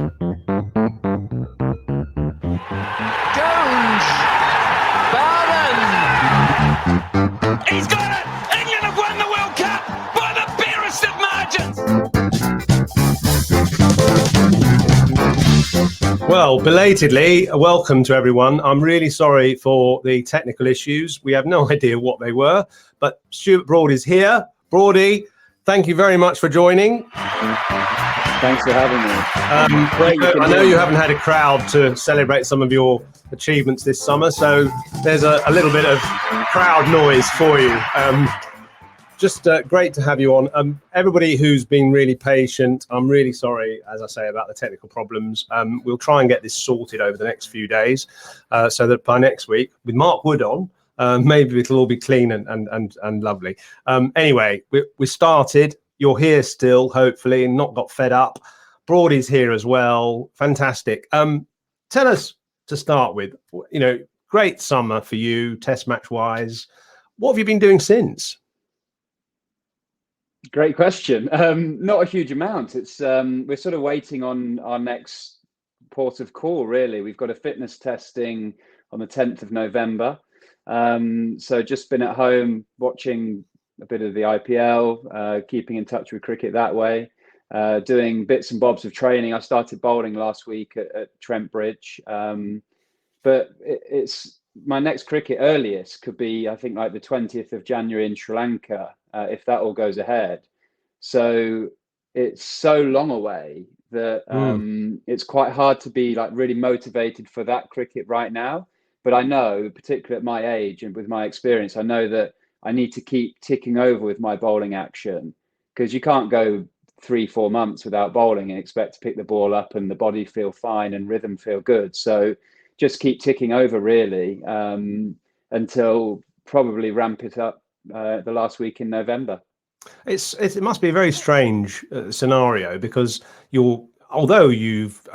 Jones, Barron. He's got it. England have won the World Cup by the barest of margins. Well, belatedly, welcome to everyone. I'm really sorry for the technical issues. We have no idea what they were, but Stuart Broad is here. Broady, thank you very much for joining. Thanks for having me. I know you haven't had a crowd to celebrate some of your achievements this summer, so there's a little bit of crowd noise for you. Just great to have you on. Everybody who's been really patient, I'm really sorry, as I say, about the technical problems. We'll try and get this sorted over the next few days so that by next week, with Mark Wood on, maybe it'll all be clean and lovely. Anyway, we started. You're here still, hopefully, and not got fed up. Broady's here as well. Fantastic. Tell us, to start with, great summer for you, test match wise. What have you been doing since? Great question. Not a huge amount. It's we're sort of waiting on our next port of call, really. We've got a fitness testing on the 10th of November. So just been at home watching a bit of the IPL, keeping in touch with cricket that way, doing bits and bobs of training. I started bowling last week at Trent Bridge, but it's my next cricket earliest could be, I think, like the 20th of January in Sri Lanka, if that all goes ahead. So it's so long away that it's quite hard to be like really motivated for that cricket right now. But I know, particularly at my age and with my experience, I know that I need to keep ticking over with my bowling action, because you can't go 3-4 months without bowling and expect to pick the ball up and the body feel fine and rhythm feel good. So just keep ticking over, really, until probably ramp it up the last week in November. It must be a very strange scenario, because although you've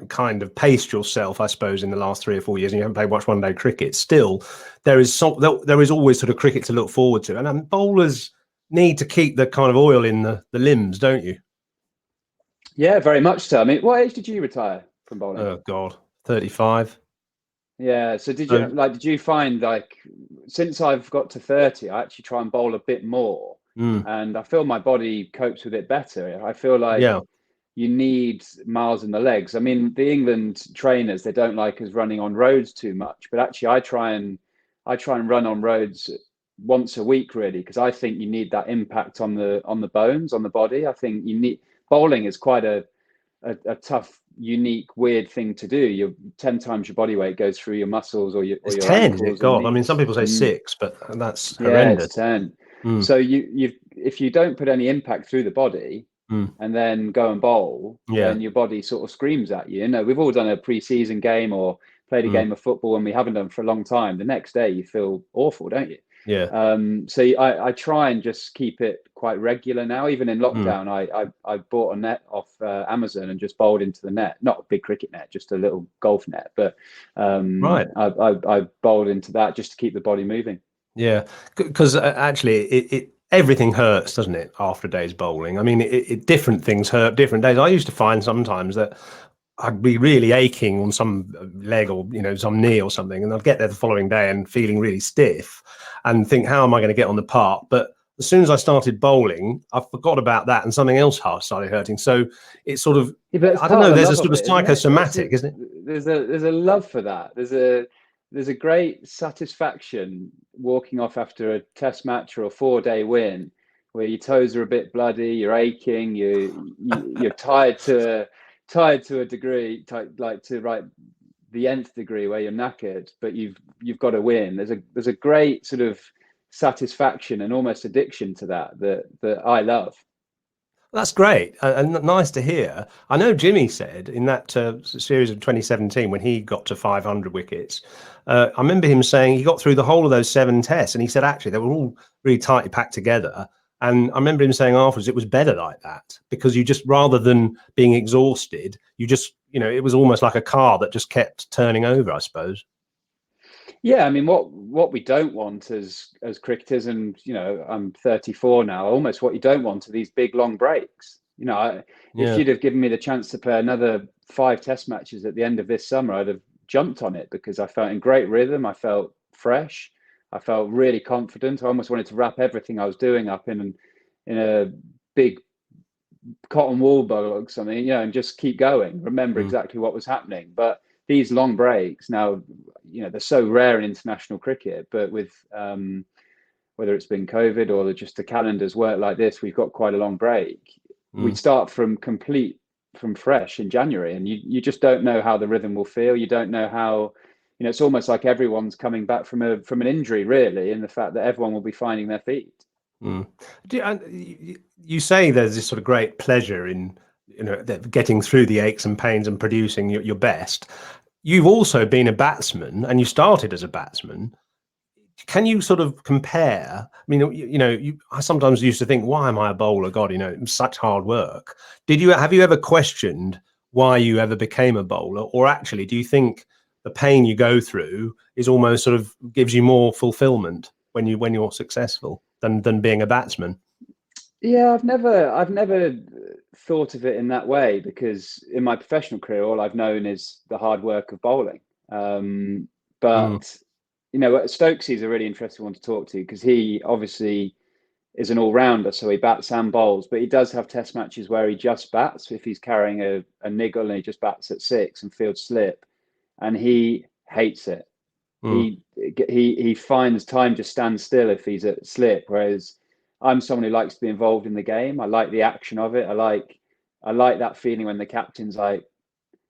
kind of paced yourself, I suppose, in the last 3 or 4 years, and you haven't played much one-day cricket, still there is always sort of cricket to look forward to, and bowlers need to keep the kind of oil in the limbs, don't you? Yeah, very much so. I mean, what age did you retire from bowling? Oh God, 35. Yeah. So did you find, like, since I've got to 30, I actually try and bowl a bit more, and I feel my body copes with it better. I feel like you need miles in the legs. I mean, the England trainers, they don't like us running on roads too much, but actually I try and run on roads once a week, really, because I think you need that impact on the bones, on the body. I think bowling is quite a tough, unique, weird thing to do. 10 times your body weight goes through your muscles or your 10, is it? God, I mean, some people say 6, but that's horrendous. Yeah, it's 10. So if you don't put any impact through the body and then go and bowl, then your body sort of screams at you. We've all done a pre-season game or played a game of football, and we haven't done for a long time. The next day you feel awful, don't you? Yeah. So I try and just keep it quite regular now. Even in lockdown, I bought a net off Amazon and just bowled into the net. Not a big cricket net, just a little golf net. But I bowled into that just to keep the body moving. Yeah, because actually everything hurts, doesn't it, after a day's bowling? I mean, different things hurt different days. I used to find sometimes that I'd be really aching on some leg or some knee or something, and I'd get there the following day and feeling really stiff and think, how am I going to get on the park? But as soon as I started bowling, I forgot about that and something else started hurting. So it's sort of, I don't know, there's a sort of psychosomatic, isn't it? There's a love for that. There's a great satisfaction walking off after a test match or a 4-day win, where your toes are a bit bloody, you're aching, you're tired to a degree, like to the nth degree, where you're knackered, but you've got to win. There's a great sort of satisfaction and almost addiction to that I love. That's great and nice to hear. I know Jimmy said in that series of 2017 when he got to 500 wickets, I remember him saying he got through the whole of those 7 tests, and he said actually they were all really tightly packed together. And I remember him saying afterwards it was better like that, because you just, rather than being exhausted, you just, it was almost like a car that just kept turning over, I suppose. Yeah, I mean, what we don't want as cricketers, and I'm 34 now, almost what you don't want are these big long breaks. If you'd have given me the chance to play another 5 test matches at the end of this summer, I'd have jumped on it because I felt in great rhythm. I felt fresh. I felt really confident. I almost wanted to wrap everything I was doing up in a big cotton wool bag or something, and just keep going. Remember exactly what was happening. But these long breaks now, they're so rare in international cricket. But with whether it's been COVID or just the calendars work like this, we've got quite a long break. We'd start from fresh in January, and you just don't know how the rhythm will feel. You don't know how, it's almost like everyone's coming back from an injury, really, in the fact that everyone will be finding their feet. You say there's this sort of great pleasure in getting through the aches and pains and producing your best. You've also been a batsman, and you started as a batsman. Can you sort of compare? I mean, I sometimes used to think, why am I a bowler? God, it's such hard work. Have you ever questioned why you ever became a bowler? Or actually, do you think the pain you go through is almost sort of gives you more fulfillment when you're successful than being a batsman? Yeah, I've never thought of it in that way, because in my professional career, all I've known is the hard work of bowling. But Stokesy's a really interesting one to talk to, because he obviously is an all-rounder, so he bats and bowls, but he does have test matches where he just bats if he's carrying a niggle, and he just bats at 6 and fields slip, and he hates it. He finds time to stand still if he's at slip, whereas I'm someone who likes to be involved in the game. I like the action of it. I like that feeling when the captain's like,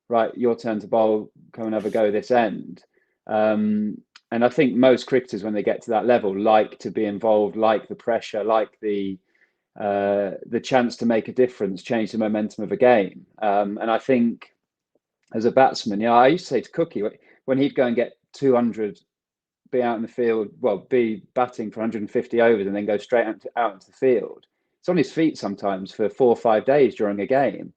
right, your turn to bowl, come and have a go this end. And I think most cricketers, when they get to that level, like to be involved, like the pressure, like the chance to make a difference, change the momentum of a game. And I think as a batsman, I used to say to Cookie, when he'd go and get 200, be out in the field, be batting for 150 overs and then go straight out into the field, it's on his feet sometimes for 4 or 5 days during a game.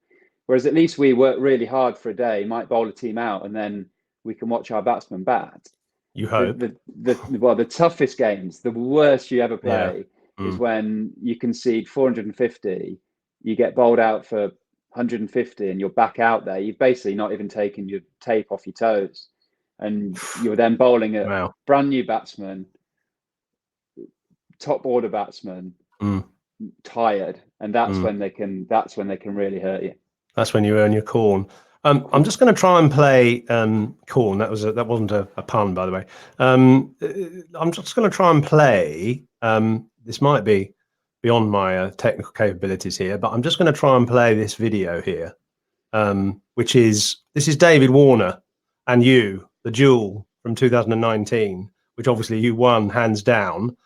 Whereas at least we work really hard for a day, might bowl a team out, and then we can watch our batsmen bat. You hope. The toughest games, the worst you ever play, is when you concede 450, you get bowled out for 150, and you're back out there. You've basically not even taken your tape off your toes, and you're then bowling a brand new batsman, top order batsman, tired, and that's when they can really hurt you. That's when you earn your corn. I'm just going to try and play corn. That wasn't a pun, by the way. I'm just going to try and play. This might be beyond my technical capabilities here, but I'm just going to try and play this video here, this is David Warner and you, the duel from 2019, which obviously you won hands down.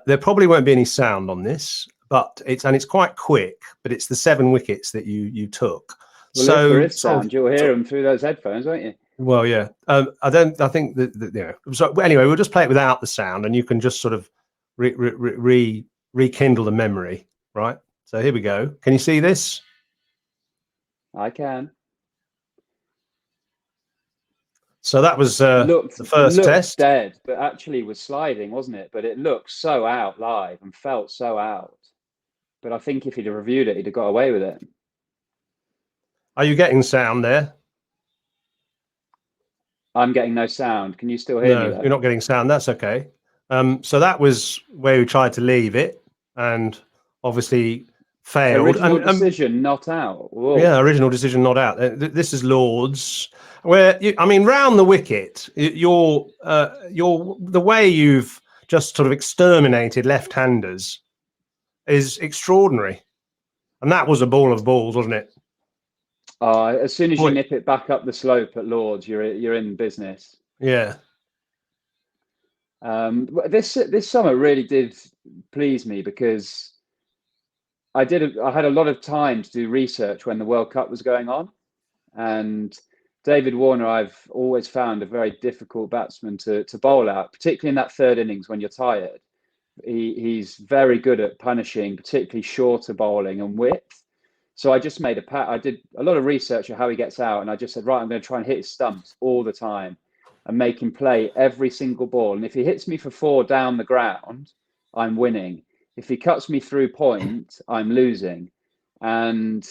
There probably won't be any sound on this, but it's quite quick. But it's the 7 wickets that you took. Well, so if there is sound, you'll hear them through those headphones, won't you? Well, yeah. I think that. So anyway, we'll just play it without the sound, and you can just sort of rekindle the memory, right? So here we go. Can you see this? I can. So that was the first test. Dead, but actually was sliding, wasn't it? But it looked so out live and felt so out. But I think if he'd have reviewed it, he'd have got away with it. Are you getting sound there? I'm getting no sound. Can you still hear me? No, you're not getting sound. That's okay. So that was where we tried to leave it, and obviously failed. Original decision not out. Whoa. Yeah, original decision not out. This is Lords, where round the wicket, the way you've just sort of exterminated left-handers is extraordinary, and that was a ball of balls, wasn't it? As soon as you nip it back up the slope at Lords, you're in business. Yeah. This summer really did please me, because I had a lot of time to do research when the World Cup was going on, and David Warner I've always found a very difficult batsman to bowl out, particularly in that third innings when you're tired. He's very good at punishing, particularly shorter bowling and width. So I just made I did a lot of research on how he gets out, and I just said, right, I'm going to try and hit his stumps all the time and make him play every single ball. And if he hits me for 4 down the ground, I'm winning. If he cuts me through point, I'm losing. and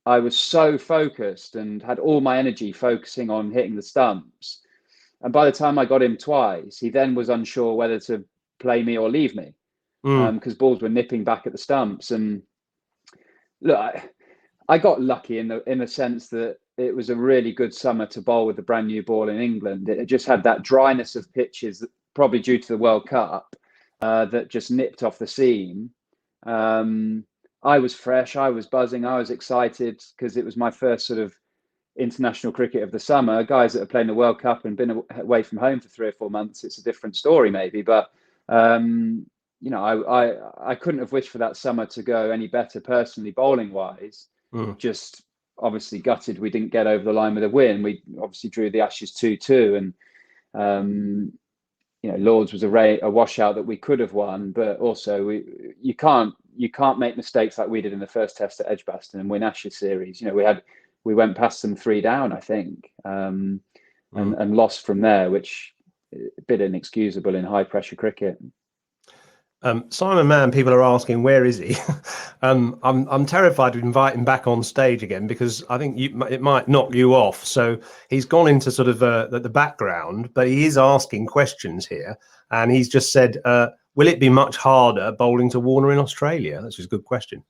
I was so focused and had all my energy focusing on hitting the stumps. And by the time I got him twice, he then was unsure whether to play me or leave me, because balls were nipping back at the stumps. And look, I got lucky in the sense that it was a really good summer to bowl with the brand new ball in England. It just had that dryness of pitches, probably due to the World Cup, that just nipped off the seam. I was fresh, I was buzzing, I was excited because it was my first sort of international cricket of the summer. Guys that are playing the World Cup and been away from home for 3 or 4 months, it's a different story maybe. But I couldn't have wished for that summer to go any better personally, bowling wise. Just obviously gutted we didn't get over the line with a win. We obviously drew the Ashes 2-2, and Lords was a washout that we could have won, but also you can't make mistakes like we did in the first test at Edgbaston and win Ashes series. We went past them 3 down, I think, and lost from there, which is a bit inexcusable in high pressure cricket. Simon Mann, people are asking, where is he? I'm terrified to invite him back on stage again because I think it might knock you off. So he's gone into sort of the background, but he is asking questions here. And he's just said, will it be much harder bowling to Warner in Australia? That's just a good question.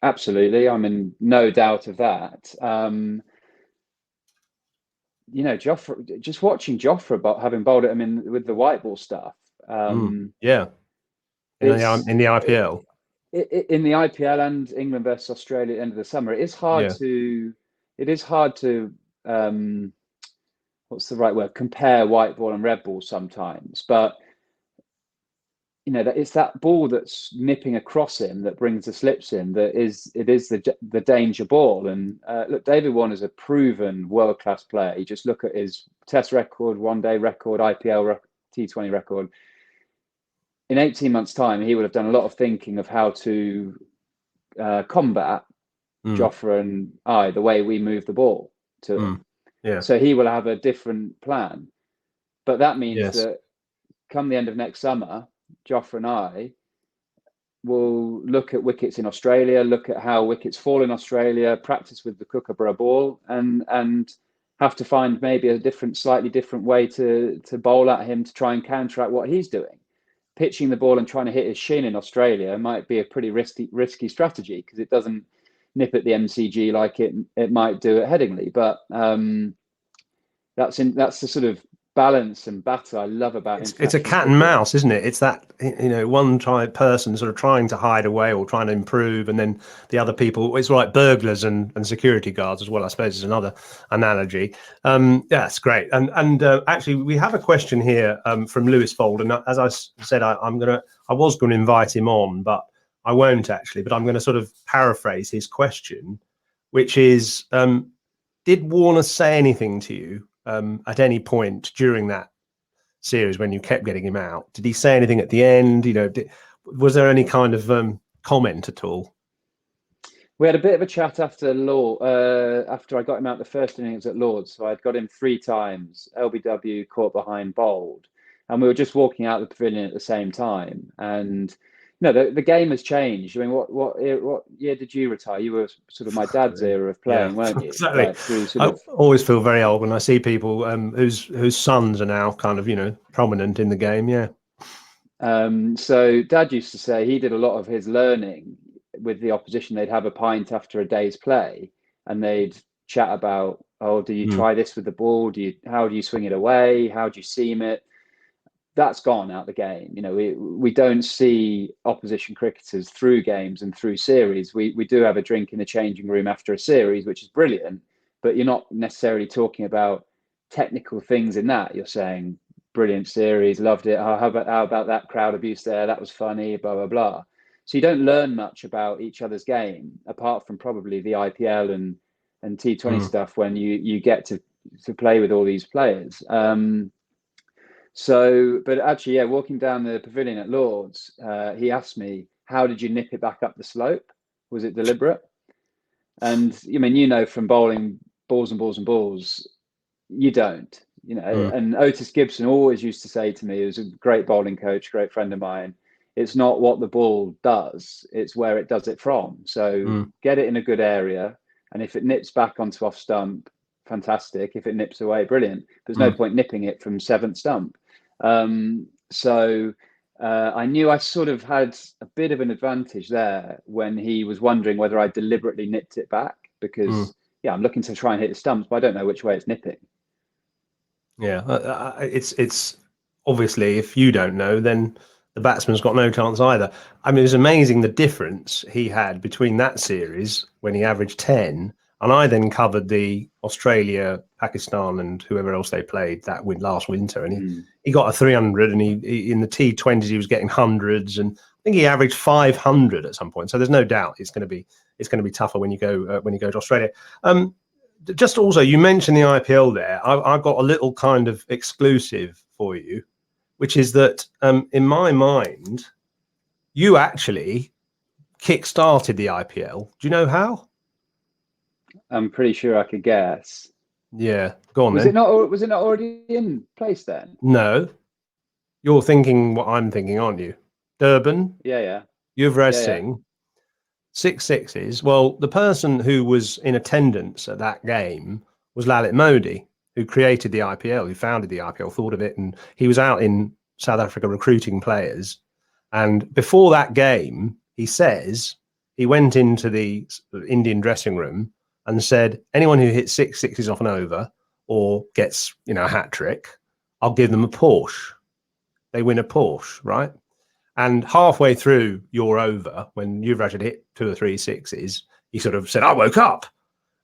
Absolutely. I mean, no doubt of that. Jofra, just watching Jofra having bowled at him with the white ball stuff. In the IPL. In the IPL and England versus Australia at the end of the summer, it is hard to what's the right word? Compare white ball and red ball sometimes, but it's that ball that's nipping across him that brings the slips in. It is the danger ball. And look, David Warner's a proven world-class player. You just look at his Test record, one-day record, IPL T20 record. In 18 months' time, he would have done a lot of thinking of how to combat Jofra and I, the way we move the ball to him. Yeah. So he will have a different plan. But that means that come the end of next summer, Jofra and I will look at wickets in Australia, look at how wickets fall in Australia, practice with the Kookaburra ball, and have to find maybe a slightly different way to bowl at him to try and counteract what he's doing. Pitching the ball and trying to hit his shin in Australia might be a pretty risky strategy because it doesn't nip at the MCG like it might do at Headingley. But that's the sort of balance and battle I love about it's a cat and mouse, isn't it? It's that one person sort of trying to hide away or trying to improve, and then the other people. It's like burglars and security guards as well, I suppose, is another analogy. That's great. And actually, we have a question here from Lewis Fold, and as I said, I was going to invite him on, but I won't actually. But I'm going to sort of paraphrase his question, which is, did Warner say anything to you at any point during that series when you kept getting him out? Did he say anything at the end? Was there any kind of comment at all? We had a bit of a chat after I got him out the first innings at Lords. So I'd got him 3 times, LBW, caught behind, bowled, and we were just walking out the pavilion at the same time. And the game has changed. I mean, what year did you retire? You were sort of my dad's era of playing, weren't you? Exactly. I always feel very old when I see people whose sons are now kind of prominent in the game. Yeah. So Dad used to say he did a lot of his learning with the opposition. They'd have a pint after a day's play, and they'd chat about, do you try this with the ball? How do you swing it away? How do you seam it? That's gone out the game. We don't see opposition cricketers through games and through series. We do have a drink in the changing room after a series, which is brilliant, but you're not necessarily talking about technical things in that. You're saying, brilliant series, loved it. How about that crowd abuse there? That was funny, blah, blah, blah. So you don't learn much about each other's game, apart from probably the IPL and T20 stuff when you get to play with all these players. But actually, walking down the pavilion at Lords, he asked me, how did you nip it back up the slope? Was it deliberate? And from bowling balls and balls and balls, you don't, And Otis Gibson always used to say to me, he was a great bowling coach, great friend of mine. it's not what the ball does, it's where it does it from. So get it in a good area, and if it nips back onto off stump, fantastic. If it nips away, brilliant. There's no point nipping it from seventh stump. I knew I sort of had a bit of an advantage there when he was wondering whether I deliberately nipped it back, because I'm looking to try and hit the stumps, but I don't know which way it's nipping. Yeah, it's obviously, if you don't know, then the batsman's got no chance either. I mean, it was amazing the difference he had between that series when he averaged 10, and I then covered the Australia, Pakistan, and whoever else they played that last winter, and he got a 300, and he in the T20s he was getting hundreds, and I think he averaged 500 at some point. So there's no doubt it's going to be tougher when you go to Australia. Just also, you mentioned the IPL there. I've got a little kind of exclusive for you, which is that in my mind, you actually kick-started the IPL. Do you know how? I'm pretty sure I could guess. Yeah, go on was then. Was it not already in place then? No, you're thinking what I'm thinking, aren't you? Durban. Yeah. Yuvraj Singh, 6 sixes. Well, the person who was in attendance at that game was Lalit Modi, who created the IPL, who founded the IPL, thought of it, and he was out in South Africa recruiting players. And before that game, he says he went into the Indian dressing room and said, anyone who hits 6 sixes off and over or gets, a hat trick, I'll give them a Porsche. They win a Porsche, right? And halfway through your over, when Yuvraj had hit 2 or 3 sixes, he sort of said, I woke up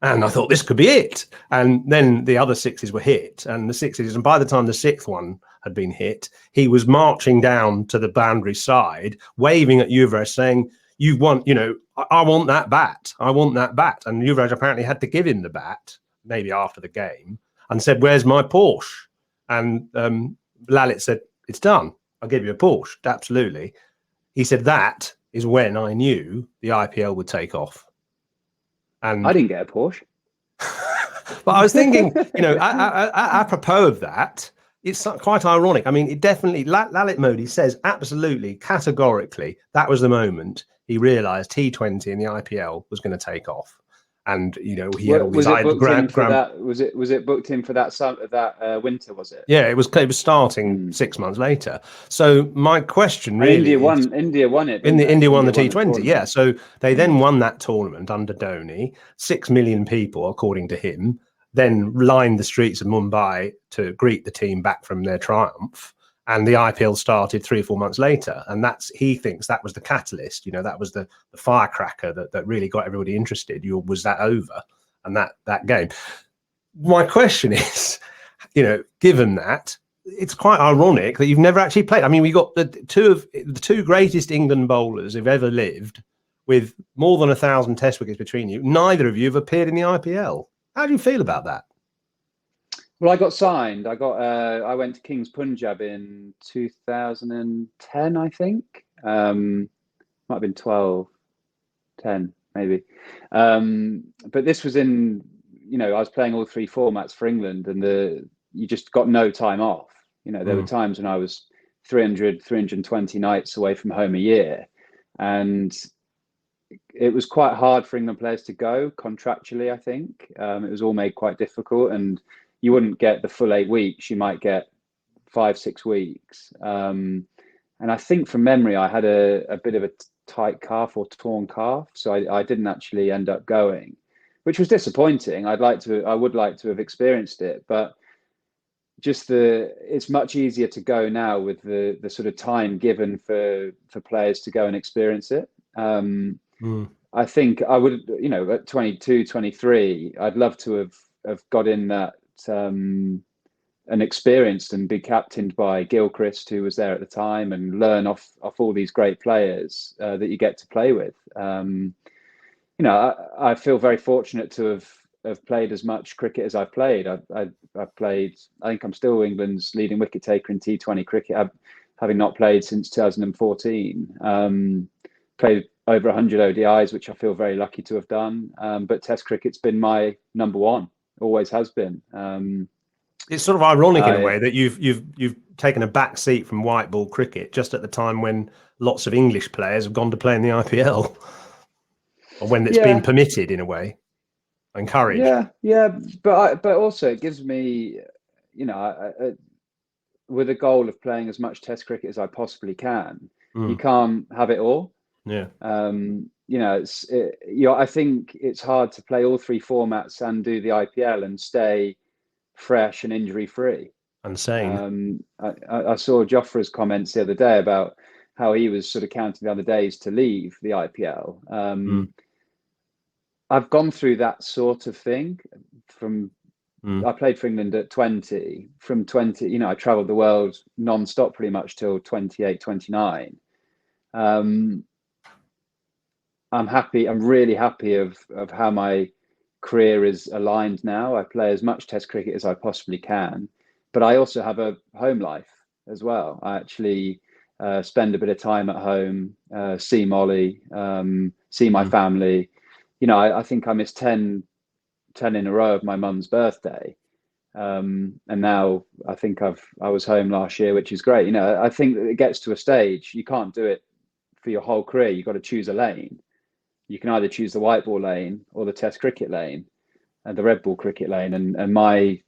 and I thought this could be it. And then the other sixes were hit, and the sixes, and by the time the 6th one had been hit, he was marching down to the boundary side, waving at Yuvraj, saying, you want, I want that bat. I want that bat. And Yuvraj apparently had to give him the bat, maybe after the game, and said, where's my Porsche? And Lalit said, it's done. I'll give you a Porsche. Absolutely. He said, that is when I knew the IPL would take off. And I didn't get a Porsche. But I was thinking, apropos of that, it's quite ironic. I mean, it definitely, Lalit Modi says absolutely, categorically, that was the moment he realised T20 in the IPL was going to take off. And he had all these Was it booked in for that winter? Was it? Yeah, it was starting 6 months later. So my question really, India won it. India won the T20. Yeah, so they then won that tournament under Dhoni. 6 million people, according to him, then lined the streets of Mumbai to greet the team back from their triumph. And the IPL started 3 or 4 months later, and he thinks that was the catalyst. That was the firecracker that really got everybody interested. Was that over, and that game? My question is, given that, it's quite ironic that you've never actually played. I mean, we got the two greatest England bowlers who've ever lived, with more than 1,000 Test wickets between you. Neither of you have appeared in the IPL. How do you feel about that? Well, I got signed. I went to King's Punjab in 2010, I think. Might have been 12, 10, maybe. But this was in, I was playing all 3 formats for England, and you just got no time off. There were times when I was 300, 320 nights away from home a year. And it was quite hard for England players to go contractually, I think. It was all made quite difficult, and you wouldn't get the full 8 weeks. You might get 5-6 weeks. And I think from memory, I had a bit of a tight calf or torn calf. So I didn't actually end up going, which was disappointing. I would like to have experienced it, but it's much easier to go now with the sort of time given for players to go and experience it. I think I would, at 22, 23, I'd love to have got in that and experienced and be captained by Gilchrist, who was there at the time, and learn off all these great players that you get to play with. I feel very fortunate to have played as much cricket as I've played. I've played, I think I'm still England's leading wicket taker in T20 cricket, having not played since 2014. Played over 100 ODIs, which I feel very lucky to have done. But Test cricket's been my number one. Always has been. It's sort of ironic in a way that you've taken a back seat from white ball cricket just at the time when lots of English players have gone to play in the IPL, or when it's been permitted in a way, encouraged. But also it gives me, with a goal of playing as much Test cricket as I possibly can. You can't have it all. Yeah. I think it's hard to play all three formats and do the IPL and stay fresh and injury free. And sane. I saw Jofra's comments the other day about how he was sort of counting the other days to leave the IPL. I've gone through that sort of thing I played for England at 20. From 20, I traveled the world non-stop pretty much till 28, 29. I'm happy. I'm really happy of how my career is aligned now. I play as much Test cricket as I possibly can, but I also have a home life as well. I actually spend a bit of time at home, see Molly, see my family. I think I missed 10 in a row of my mum's birthday. And now I think I was home last year, which is great. I think that it gets to a stage, you can't do it for your whole career. You've got to choose a lane. You can either choose the white ball lane or the Test cricket lane and the red ball cricket lane. And my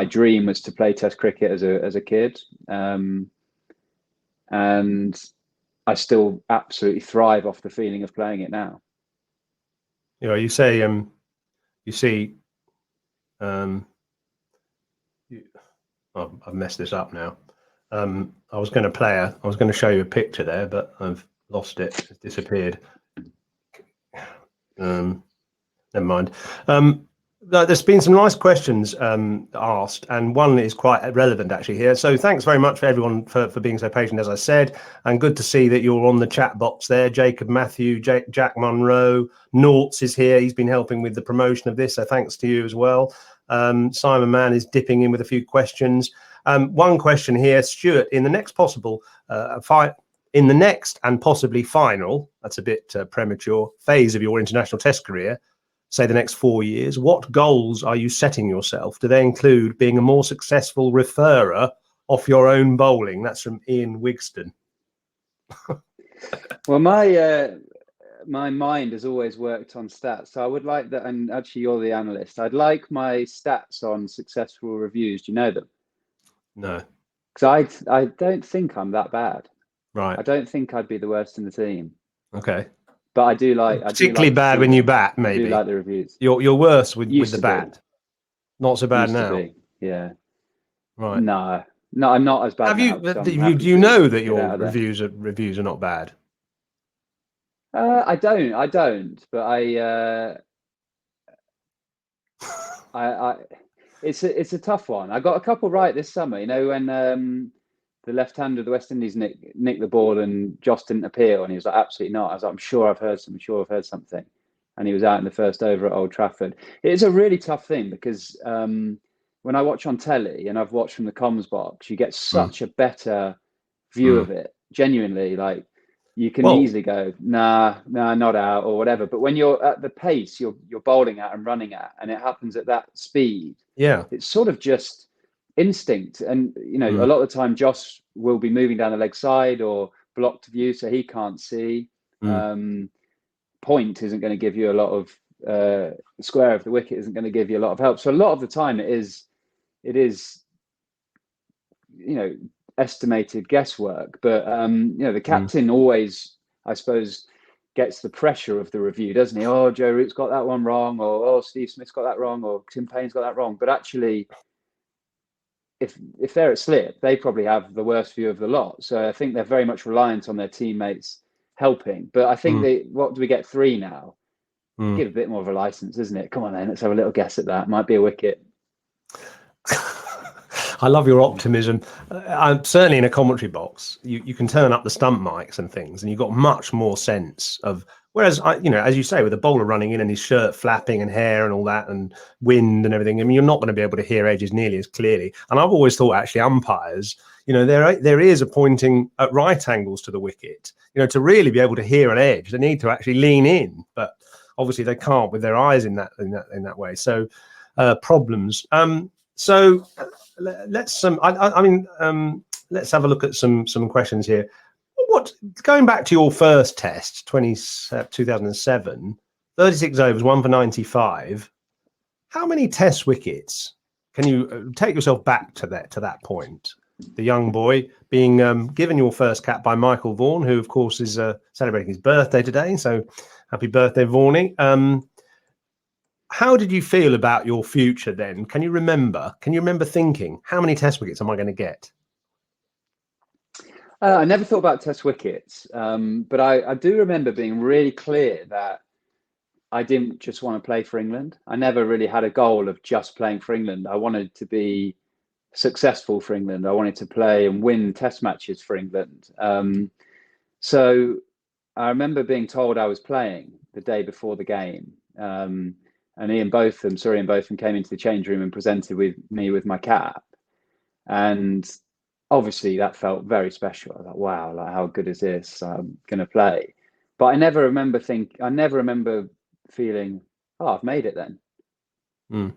dream was to play Test cricket as a kid. And I still absolutely thrive off the feeling of playing it now. You say, you see, I've messed this up now. I was going to show you a picture there, but I've lost it. It's disappeared. Never mind. There's been some nice questions asked, and one is quite relevant actually here. So thanks very much for everyone for being so patient, as I said, and good to see that you're on the chat box there. Jacob Matthew, Jack Munro, Norts is here. He's been helping with the promotion of this, so thanks to you as well. Simon Mann is dipping in with a few questions. One question here, Stuart, in the next and possibly final, that's a bit premature, phase of your international Test career, say the next 4 years, what goals are you setting yourself? Do they include being a more successful referrer off your own bowling? That's from Ian Wigston. Well, my mind has always worked on stats. So I would like that, and actually you're the analyst, I'd like my stats on successful reviews. Do you know them? No. Because I don't think I'm that bad. Right. I don't think I'd be the worst in the team. Okay. But I do like particularly bad when you bat. Maybe I do like the reviews. You're worse with the bat. Not so bad now. Yeah. Right. No, I'm not as bad. Have you? Now, do you know that your reviews are not bad? I don't. But it's a tough one. I got a couple right this summer. When the left-hander of the West Indies nicked the ball and Joss didn't appeal, and he was like, absolutely not. I was like, I'm sure I've heard something. And he was out in the first over at Old Trafford. It's a really tough thing because when I watch on telly and I've watched from the comms box, you get such a better view of it. Genuinely, like you can easily go, nah, not out or whatever. But when you're at the pace you're bowling at and running at, and it happens at that speed, it's sort of just instinct. And a lot of the time Joss will be moving down the leg side or blocked view, so he can't see. Point isn't going to give you a lot of square of the wicket isn't going to give you a lot of help. So a lot of the time it is estimated guesswork. But the captain always, I suppose, gets the pressure of the review, doesn't he? Oh, Joe Root's got that one wrong, or oh, Steve Smith's got that wrong, or Tim Payne's got that wrong. But actually, if they're at slip, they probably have the worst view of the lot. So I think they're very much reliant on their teammates helping. But I think what do we get 3 now? Give a bit more of a license, isn't it? Come on then, let's have a little guess at that. Might be a wicket. I love your optimism. I'm certainly in a commentary box. You can turn up the stump mics and things, and you've got much more sense of. Whereas, as you say, with a bowler running in and his shirt flapping and hair and all that and wind and everything, I mean, you're not going to be able to hear edges nearly as clearly. And I've always thought, actually, umpires, there is a pointing at right angles to the wicket. To really be able to hear an edge, they need to actually lean in, but obviously they can't with their eyes in that way. So problems. So let's let's have a look at some questions here. What going back to your first test, 2007, 36 overs, 1 for 95. How many test wickets can you take yourself back to that point? The young boy being given your first cap by Michael Vaughan, who of course is celebrating his birthday today. So happy birthday, Vaughanie. How did you feel about your future then? Can you remember thinking, how many test wickets am I going to get? I never thought about test wickets, but I do remember being really clear that I didn't just want to play for England. I never really had a goal of just playing for England. I wanted to be successful for England. I wanted to play and win test matches for England. So I remember being told I was playing the day before the game. And Ian Botham came into the change room and presented me with my cap. And obviously that felt very special. I was like, wow, like how good is this? I'm going to play. But I never remember feeling, oh, I've made it then.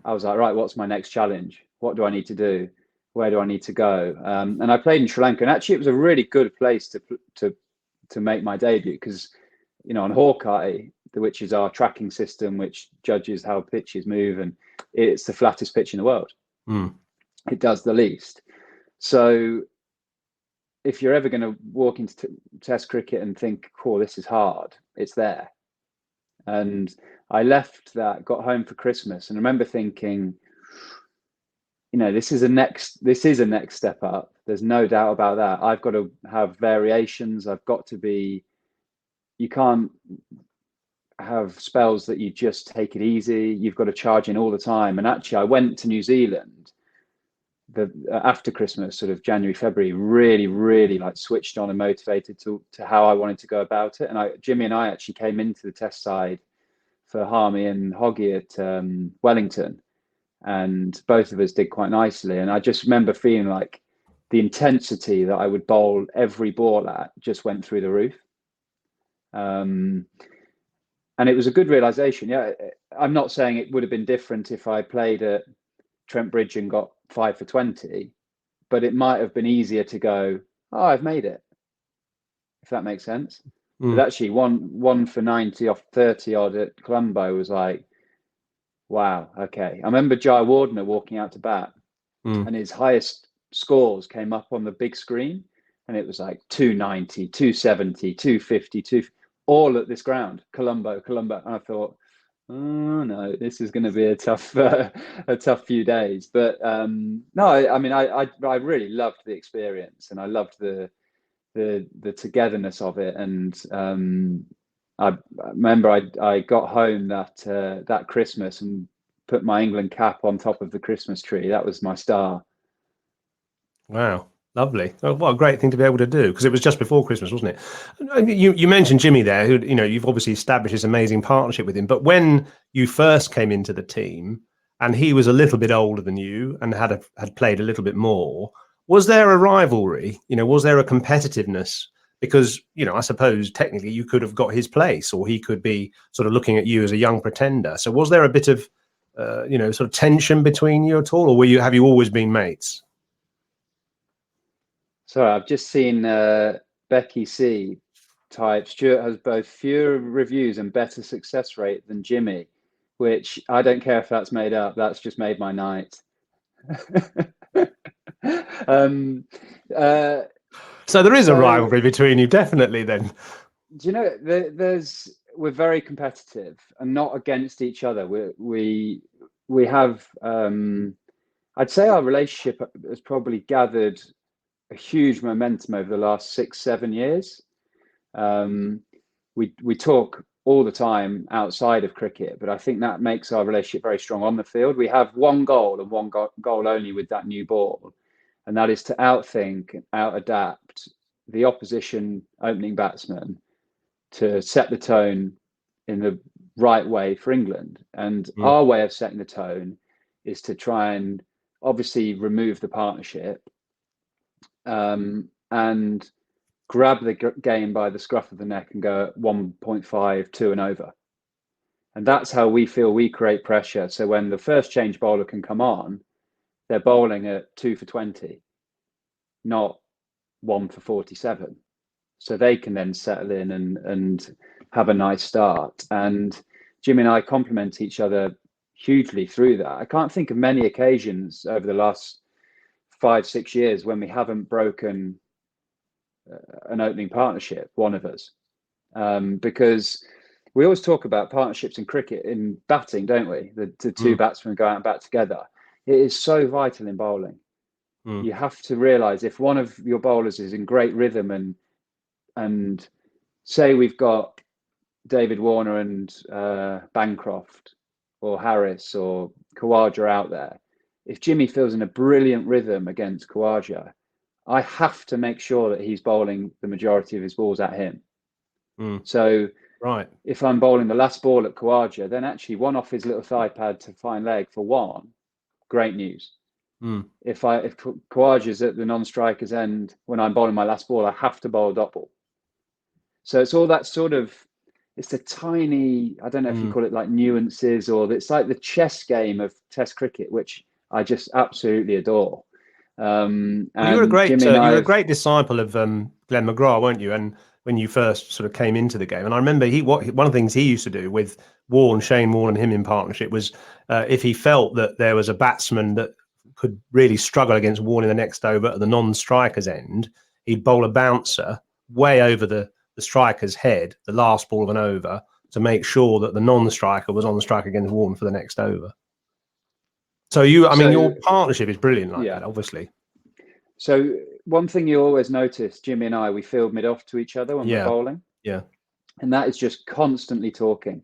I was like, right, what's my next challenge? What do I need to do? Where do I need to go? And I played in Sri Lanka, and actually it was a really good place to make my debut because, you know, on Hawkeye, which is our tracking system, which judges how pitches move, and it's the flattest pitch in the world. It does the least. So if you're ever going to walk into Test cricket and think, "Cool, this is hard," it's there. And I left that, got home for Christmas, and remember thinking, you know, this is a next step up. There's no doubt about that. I've got to have variations. I've got to be. You can't have spells that you just take it easy. You've got to charge in all the time. And actually, I went to New Zealand after Christmas, sort of January, February, really like switched on and motivated to how I wanted to go about it. And Jimmy and I actually came into the test side for Harmy and Hoggy at Wellington, and both of us did quite nicely. And I just remember feeling like the intensity that I would bowl every ball at just went through the roof. And it was a good realization. Yeah, I'm not saying it would have been different if I played at Trent Bridge and got 5 for 20, but it might have been easier to go, oh, I've made it, if that makes sense. But actually, one for 90 off 30 odd at Colombo was like, wow, okay. I remember Jai Wardner walking out to bat, and his highest scores came up on the big screen, and it was like 290, 270, 250, all at this ground, Colombo. And I thought, oh no, this is going to be a tough few days. But no, I mean, I really loved the experience, and I loved the togetherness of it. And I remember I got home that Christmas and put my England cap on top of the Christmas tree. That was my star. Wow. Lovely. Oh, what a great thing to be able to do, because it was just before Christmas, wasn't it? You mentioned Jimmy there, who, you know, you've obviously established this amazing partnership with him. But when you first came into the team and he was a little bit older than you and had played a little bit more, was there a rivalry? You know, was there a competitiveness? Because, you know, I suppose technically you could have got his place, or he could be sort of looking at you as a young pretender. So was there a bit of, you know, sort of tension between you at all, or have you always been mates? Sorry, I've just seen Becky C type, Stuart has both fewer reviews and better success rate than Jimmy, which I don't care if that's made up. That's just made my night. So there is a rivalry between you, definitely, then. Do you know, we're very competitive and not against each other. We have, I'd say our relationship has probably gathered a huge momentum over the last 6-7 years. We talk all the time outside of cricket, but I think that makes our relationship very strong on the field. We have one goal and one goal only with that new ball, and that is to outthink, out-adapt the opposition opening batsman to set the tone in the right way for England. And our way of setting the tone is to try and obviously remove the partnership, and grab the game by the scruff of the neck and go at 1.5, 2 and over. And that's how we feel we create pressure. So when the first change bowler can come on, they're bowling at 2 for 20, not 1 for 47. so they can then settle in and have a nice start. And Jimmy and I complement each other hugely through that. I can't think of many occasions over the last 5-6 years when we haven't broken an opening partnership, one of us, because we always talk about partnerships in cricket in batting, don't we? The two batsmen go out and bat together. It is so vital in bowling. You have to realise if one of your bowlers is in great rhythm and say we've got David Warner and Bancroft or Harris or Khawaja out there. If Jimmy feels in a brilliant rhythm against Khawaja, I have to make sure that he's bowling the majority of his balls at him. So right, if I'm bowling the last ball at Khawaja, then actually one off his little thigh pad to fine leg for one, great news. If Khawaja's at the non-striker's end when I'm bowling my last ball, I have to bowl a dot ball. So it's all that sort of, it's the tiny, I don't know if you call it like nuances, or it's like the chess game of Test cricket, which I just absolutely adore. Well, you were a great disciple of Glenn McGrath, weren't you? And when you first sort of came into the game, and I remember one of the things he used to do with Shane Warne and him in partnership was if he felt that there was a batsman that could really struggle against Warne in the next over at the non-striker's end, he'd bowl a bouncer way over the striker's head, the last ball of an over, to make sure that the non-striker was on the strike against Warne for the next over. So your partnership is brilliant like that, obviously. So one thing you always notice, Jimmy and I, we field mid-off to each other when we're bowling. Yeah. And that is just constantly talking.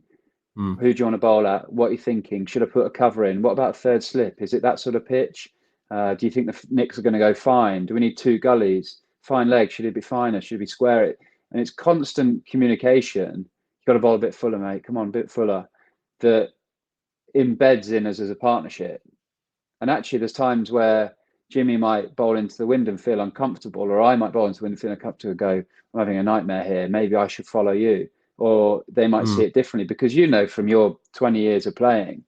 Who do you want to bowl at? What are you thinking? Should I put a cover in? What about third slip? Is it that sort of pitch? Do you think the nicks are going to go fine? Do we need two gullies? Fine leg, should it be finer? Should we square it? And it's constant communication. You've got to bowl a bit fuller, mate. Come on, a bit fuller. That embeds in us as a partnership. And actually, there's times where Jimmy might bowl into the wind and feel uncomfortable, or I might bowl into the wind and feel uncomfortable and go, I'm having a nightmare here. Maybe I should follow you. Or they might see it differently, because from your 20 years of playing,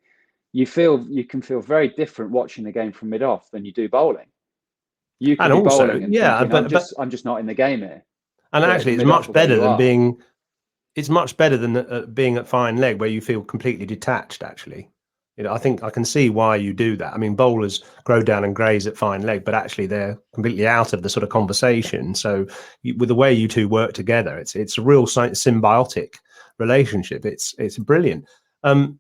you can feel very different watching the game from mid-off than you do bowling. You can be bowling and thinking, I'm just not in the game here. And actually, it's much better than being. It's much better than being at fine leg, where you feel completely detached. Actually, I think I can see why you do that. I mean, bowlers grow down and graze at fine leg, but actually they're completely out of the sort of conversation. So, with the way you two work together, it's a real symbiotic relationship. It's brilliant. I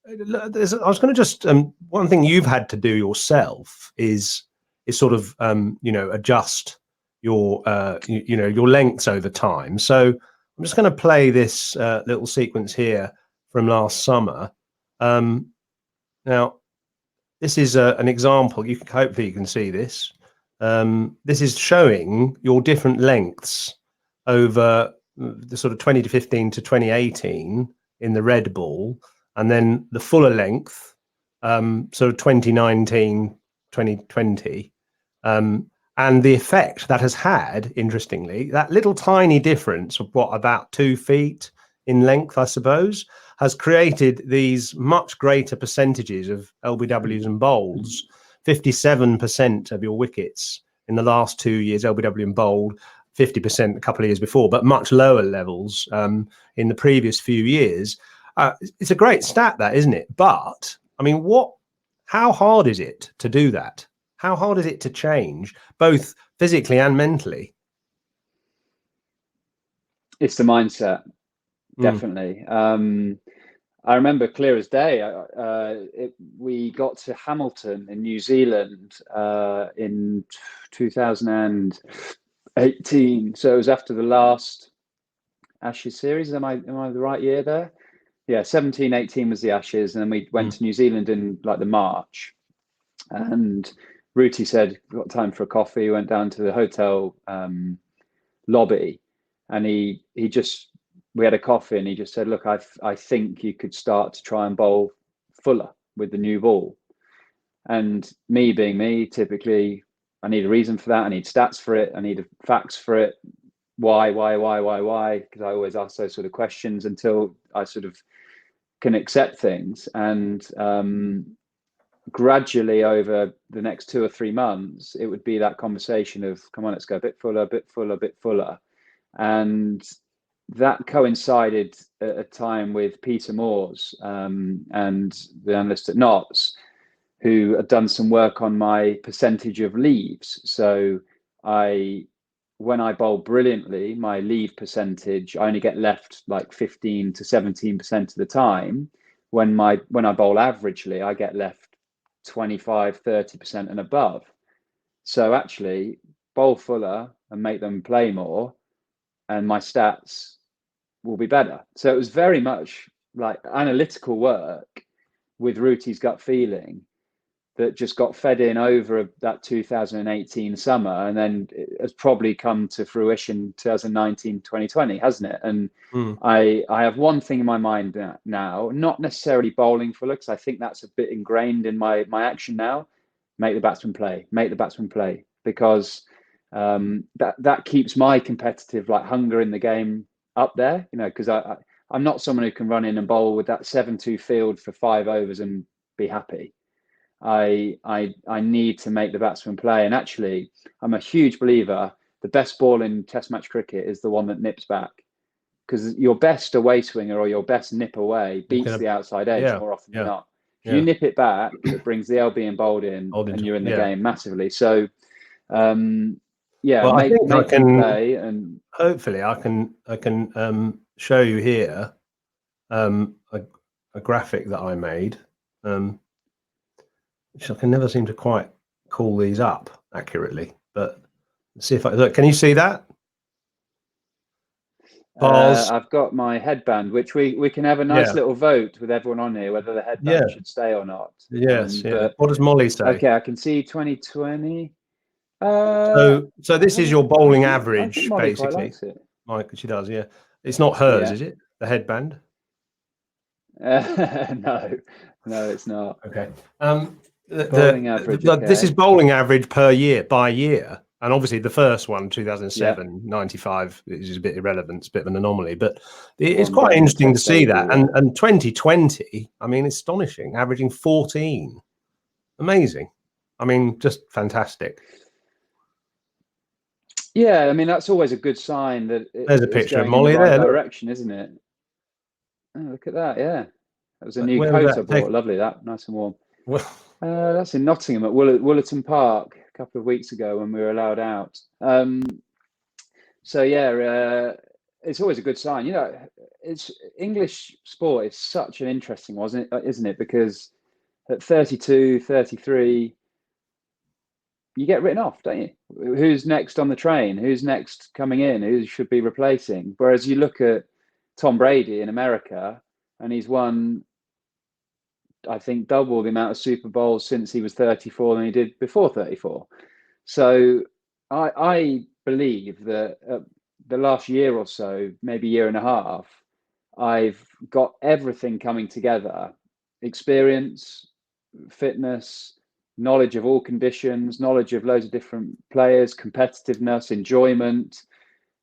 was going to just one thing you've had to do yourself is sort of adjust your your lengths over time. So I'm just going to play this little sequence here from last summer. Now, this is an example. Hopefully you can see this. This is showing your different lengths over the sort of 2015 to 2018 in the red ball, and then the fuller length, sort of 2019, 2020. And the effect that has had, interestingly, that little tiny difference of about 2 feet in length, I suppose, has created these much greater percentages of LBWs and bowls. 57% of your wickets in the last 2 years, LBW and bowled, 50% a couple of years before, but much lower levels in the previous few years. It's a great stat, that, isn't it? But I mean, how hard is it to do that? How hard is it to change, both physically and mentally? It's the mindset, definitely. I remember clear as day. We got to Hamilton in New Zealand in 2018. So it was after the last Ashes series. Am I the right year there? Yeah, 17, 18 was the Ashes, and then we went to New Zealand in like the March. And Ruti said, "We've got time for a coffee." We went down to the hotel lobby, and we had a coffee, and he just said, "Look, I think you could start to try and bowl fuller with the new ball." And me being me, typically, I need a reason for that. I need stats for it. I need facts for it. Why? Because I always ask those sort of questions until I sort of can accept things. And gradually over the next 2 or 3 months, it would be that conversation of, come on, let's go a bit fuller, a bit fuller, a bit fuller. and that coincided at a time with Peter Moores and the analyst at Knots, who had done some work on my percentage of leaves. So when I bowl brilliantly, my leave percentage, I only get left like 15 to 17% of the time. When I bowl averagely, I get left 25, 30% and above. So actually, bowl fuller and make them play more, and my stats will be better. So it was very much like analytical work with Ruti's gut feeling that just got fed in over that 2018 summer, and then it has probably come to fruition 2019, 2020, hasn't it? And I have one thing in my mind now, not necessarily bowling fuller, because I think that's a bit ingrained in my action now. Make the batsman play, because that keeps my competitive like hunger in the game up there, you know, because I'm not someone who can run in and bowl with that 7-2 field for 5 overs and be happy. I need to make the batsman play. And actually, I'm a huge believer, the best ball in Test match cricket is the one that nips back, because your best away swinger or your best nip away beats the outside edge more often than not. If you nip it back, it brings the LB and bowled in, and you're in the game massively. So, well, make them play, and hopefully I can show you here a graphic that I made, which I can never seem to quite call these up accurately. But let's see if I look. Can you see that? I've got my headband, which we can have a nice little vote with everyone on here whether the headband should stay or not. Yes. What does Molly say? Okay, I can see 2020. So this is your bowling average, Molly basically. quite likes it. Mike, she does, yeah. It's not hers, is it? The headband? No, it's not. Okay. Bowling average. This is bowling average per year, by year. And obviously the first one, 2007, 95, is a bit irrelevant. It's a bit of an anomaly. But it's quite interesting to see that. And 2020, I mean, astonishing, averaging 14. Amazing. I mean, just fantastic. Yeah, I mean, that's always a good sign that there's a picture of Molly in the right direction, isn't it? Oh, look at that. Yeah. That was a new coat I bought. Lovely, that. Nice and warm. That's in Nottingham at Woolerton Park a couple of weeks ago when we were allowed out. So yeah, it's always a good sign. You know, it's English sport is such an interesting one, isn't it? Because at 32, 33, you get written off, don't you? Who's next on the train? Who's next coming in? Who should be replacing? Whereas you look at Tom Brady in America, and he's won, I think, double the amount of Super Bowls since he was 34 than he did before 34. So I believe that the last year or so, maybe year and a half, I've got everything coming together: experience, fitness, knowledge of all conditions, knowledge of loads of different players, competitiveness, enjoyment,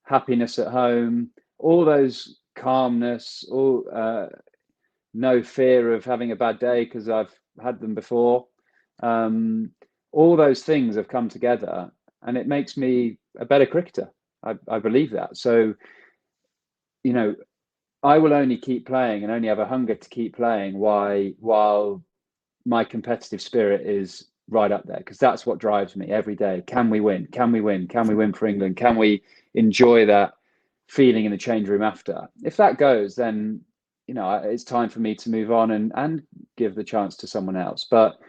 happiness at home, all those calmness, all no fear of having a bad day because I've had them before. All those things have come together, and it makes me a better cricketer. I believe that. So, you know, I will only keep playing and only have a hunger to keep playing while my competitive spirit is right up there, because that's what drives me every day. Can we win? Can we win? Can we win for England? Can we enjoy that feeling in the change room after? If that goes, then, you know, it's time for me to move on and give the chance to someone else. But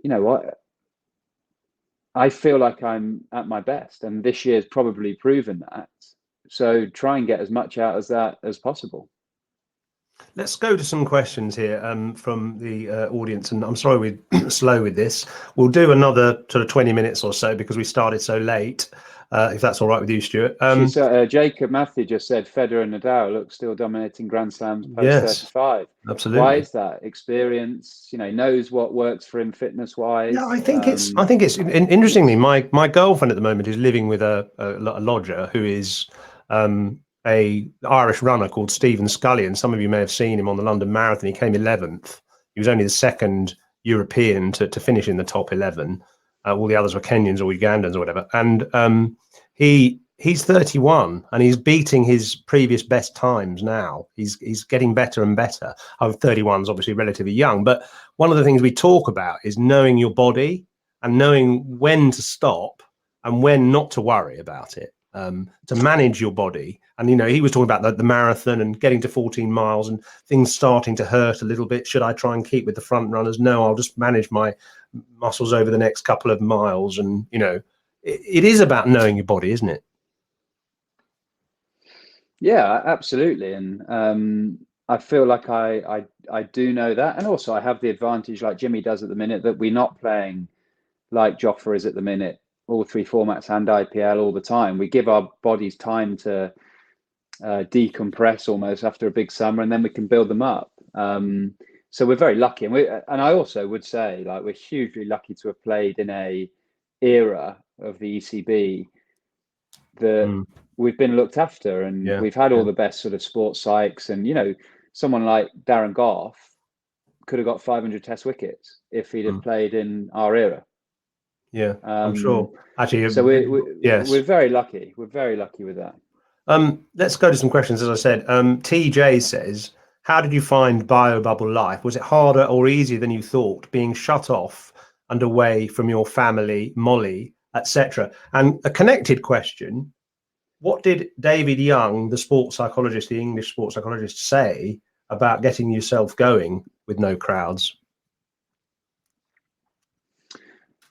you know what? I feel like I'm at my best, and this year's probably proven that. So try and get as much out as that as possible. Let's go to some questions here from the audience, and I'm sorry we're slow with this. We'll do another sort of 20 minutes or so because we started so late, if that's all right with you, Stuart. Jacob Matthew just said Federer and Nadal look still dominating Grand Slams post 35. Absolutely. Why is that? Experience, you know, knows what works for him fitness-wise. Yeah, I think it's interestingly, my girlfriend at the moment is living with a lodger who is a Irish runner called Stephen Scullion. Some of you may have seen him on the London Marathon. He came 11th. He was only the second European to finish in the top 11. All the others were Kenyans or Ugandans or whatever. And he he's 31 and he's beating his previous best times now. He's getting better and better. 31 is obviously relatively young, but one of the things we talk about is knowing your body and knowing when to stop and when not to worry about it, to manage your body. And, he was talking about the marathon and getting to 14 miles and things starting to hurt a little bit. Should I try and keep with the front runners? No, I'll just manage my muscles over the next couple of miles. And, it is about knowing your body, isn't it? Yeah, absolutely. And I feel like I do know that. And also I have the advantage, like Jimmy does at the minute, that we're not playing like Jofra is at the minute, all three formats and IPL all the time. We give our bodies time to decompress almost after a big summer, and then we can build them up. So we're very lucky. And I also would say, like, we're hugely lucky to have played in a era of the ECB that we've been looked after, and we've had all the best sort of sports psychs. And someone like Darren Goff could have got 500 Test wickets if he'd have played in our era. Yeah, I'm sure. Actually, so yes, we're very lucky. We're very lucky with that. Let's go to some questions. As I said, TJ says, how did you find bio-bubble life? Was it harder or easier than you thought, being shut off and away from your family, Molly, etc.? And a connected question, what did David Young, the sports psychologist, the English sports psychologist, say about getting yourself going with no crowds?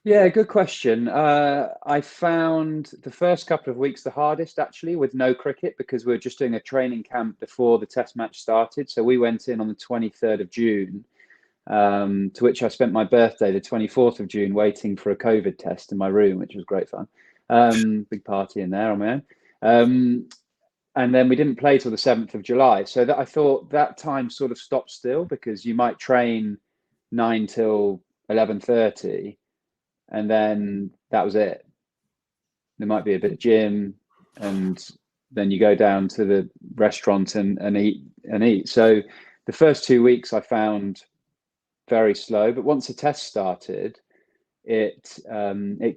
Yeah, good question. I found the first couple of weeks the hardest, actually, with no cricket, because we were just doing a training camp before the test match started. So we went in on the 23rd of June, to which I spent my birthday, the 24th of June, waiting for a COVID test in my room, which was great fun. Big party in there on my own. And then we didn't play till the 7th of July. So that I thought that time sort of stopped still, because you might train 9 till 11:30. And then that was it. There might be a bit of gym, and then you go down to the restaurant and eat. So the first 2 weeks I found very slow, but once the test started, it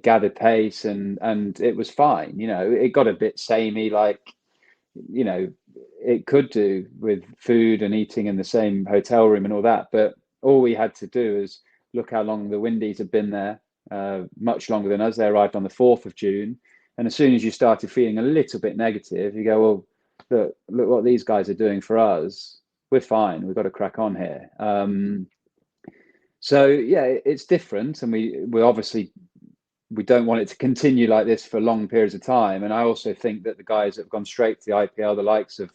gathered pace, and it was fine. It got a bit samey, like it could do with food and eating in the same hotel room and all that. But all we had to do is look how long the Windies had been there. Much longer than us. They arrived on the 4th of June. And as soon as you started feeling a little bit negative, you go, well, look what these guys are doing for us. We're fine. We've got to crack on here. So, yeah, it's different. And we obviously, we don't want it to continue like this for long periods of time. And I also think that the guys that have gone straight to the IPL, the likes of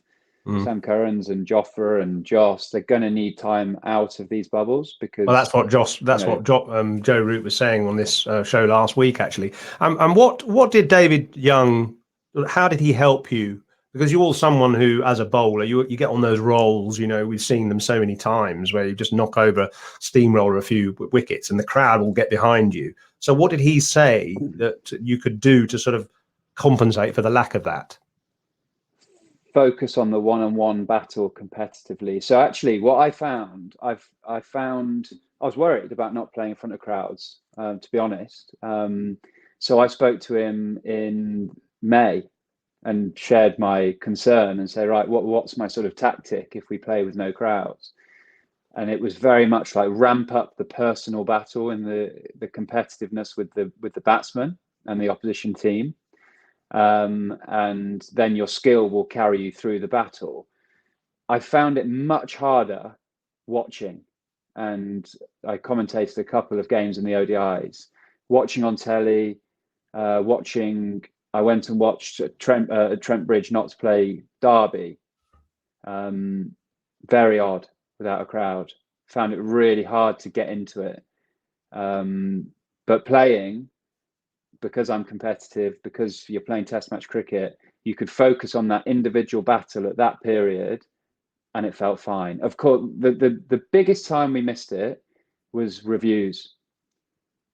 Sam Currans and Jofra and Joss, they're going to need time out of these bubbles, because that's what Joe Root was saying on this show last week, actually. And what did David Young? How did he help you? Because you're all someone who, as a bowler, you get on those rolls. We've seen them so many times where you just knock over, steamroller a few wickets, and the crowd will get behind you. So, what did he say that you could do to sort of compensate for the lack of that? Focus on the one-on-one battle competitively. So actually, what I found, I was worried about not playing in front of crowds, to be honest. So I spoke to him in May and shared my concern and say, right, what's my sort of tactic if we play with no crowds? And it was very much like ramp up the personal battle and the competitiveness with the batsman and the opposition team. And then your skill will carry you through the battle. I found it much harder watching, and I commentated a couple of games in the ODIs, watching on telly, I went and watched Trent Bridge not to play Derby. Very odd without a crowd. Found it really hard to get into it. But playing, because I'm competitive, because you're playing test match cricket, you could focus on that individual battle at that period, and it felt fine. Of course, the biggest time we missed it was reviews,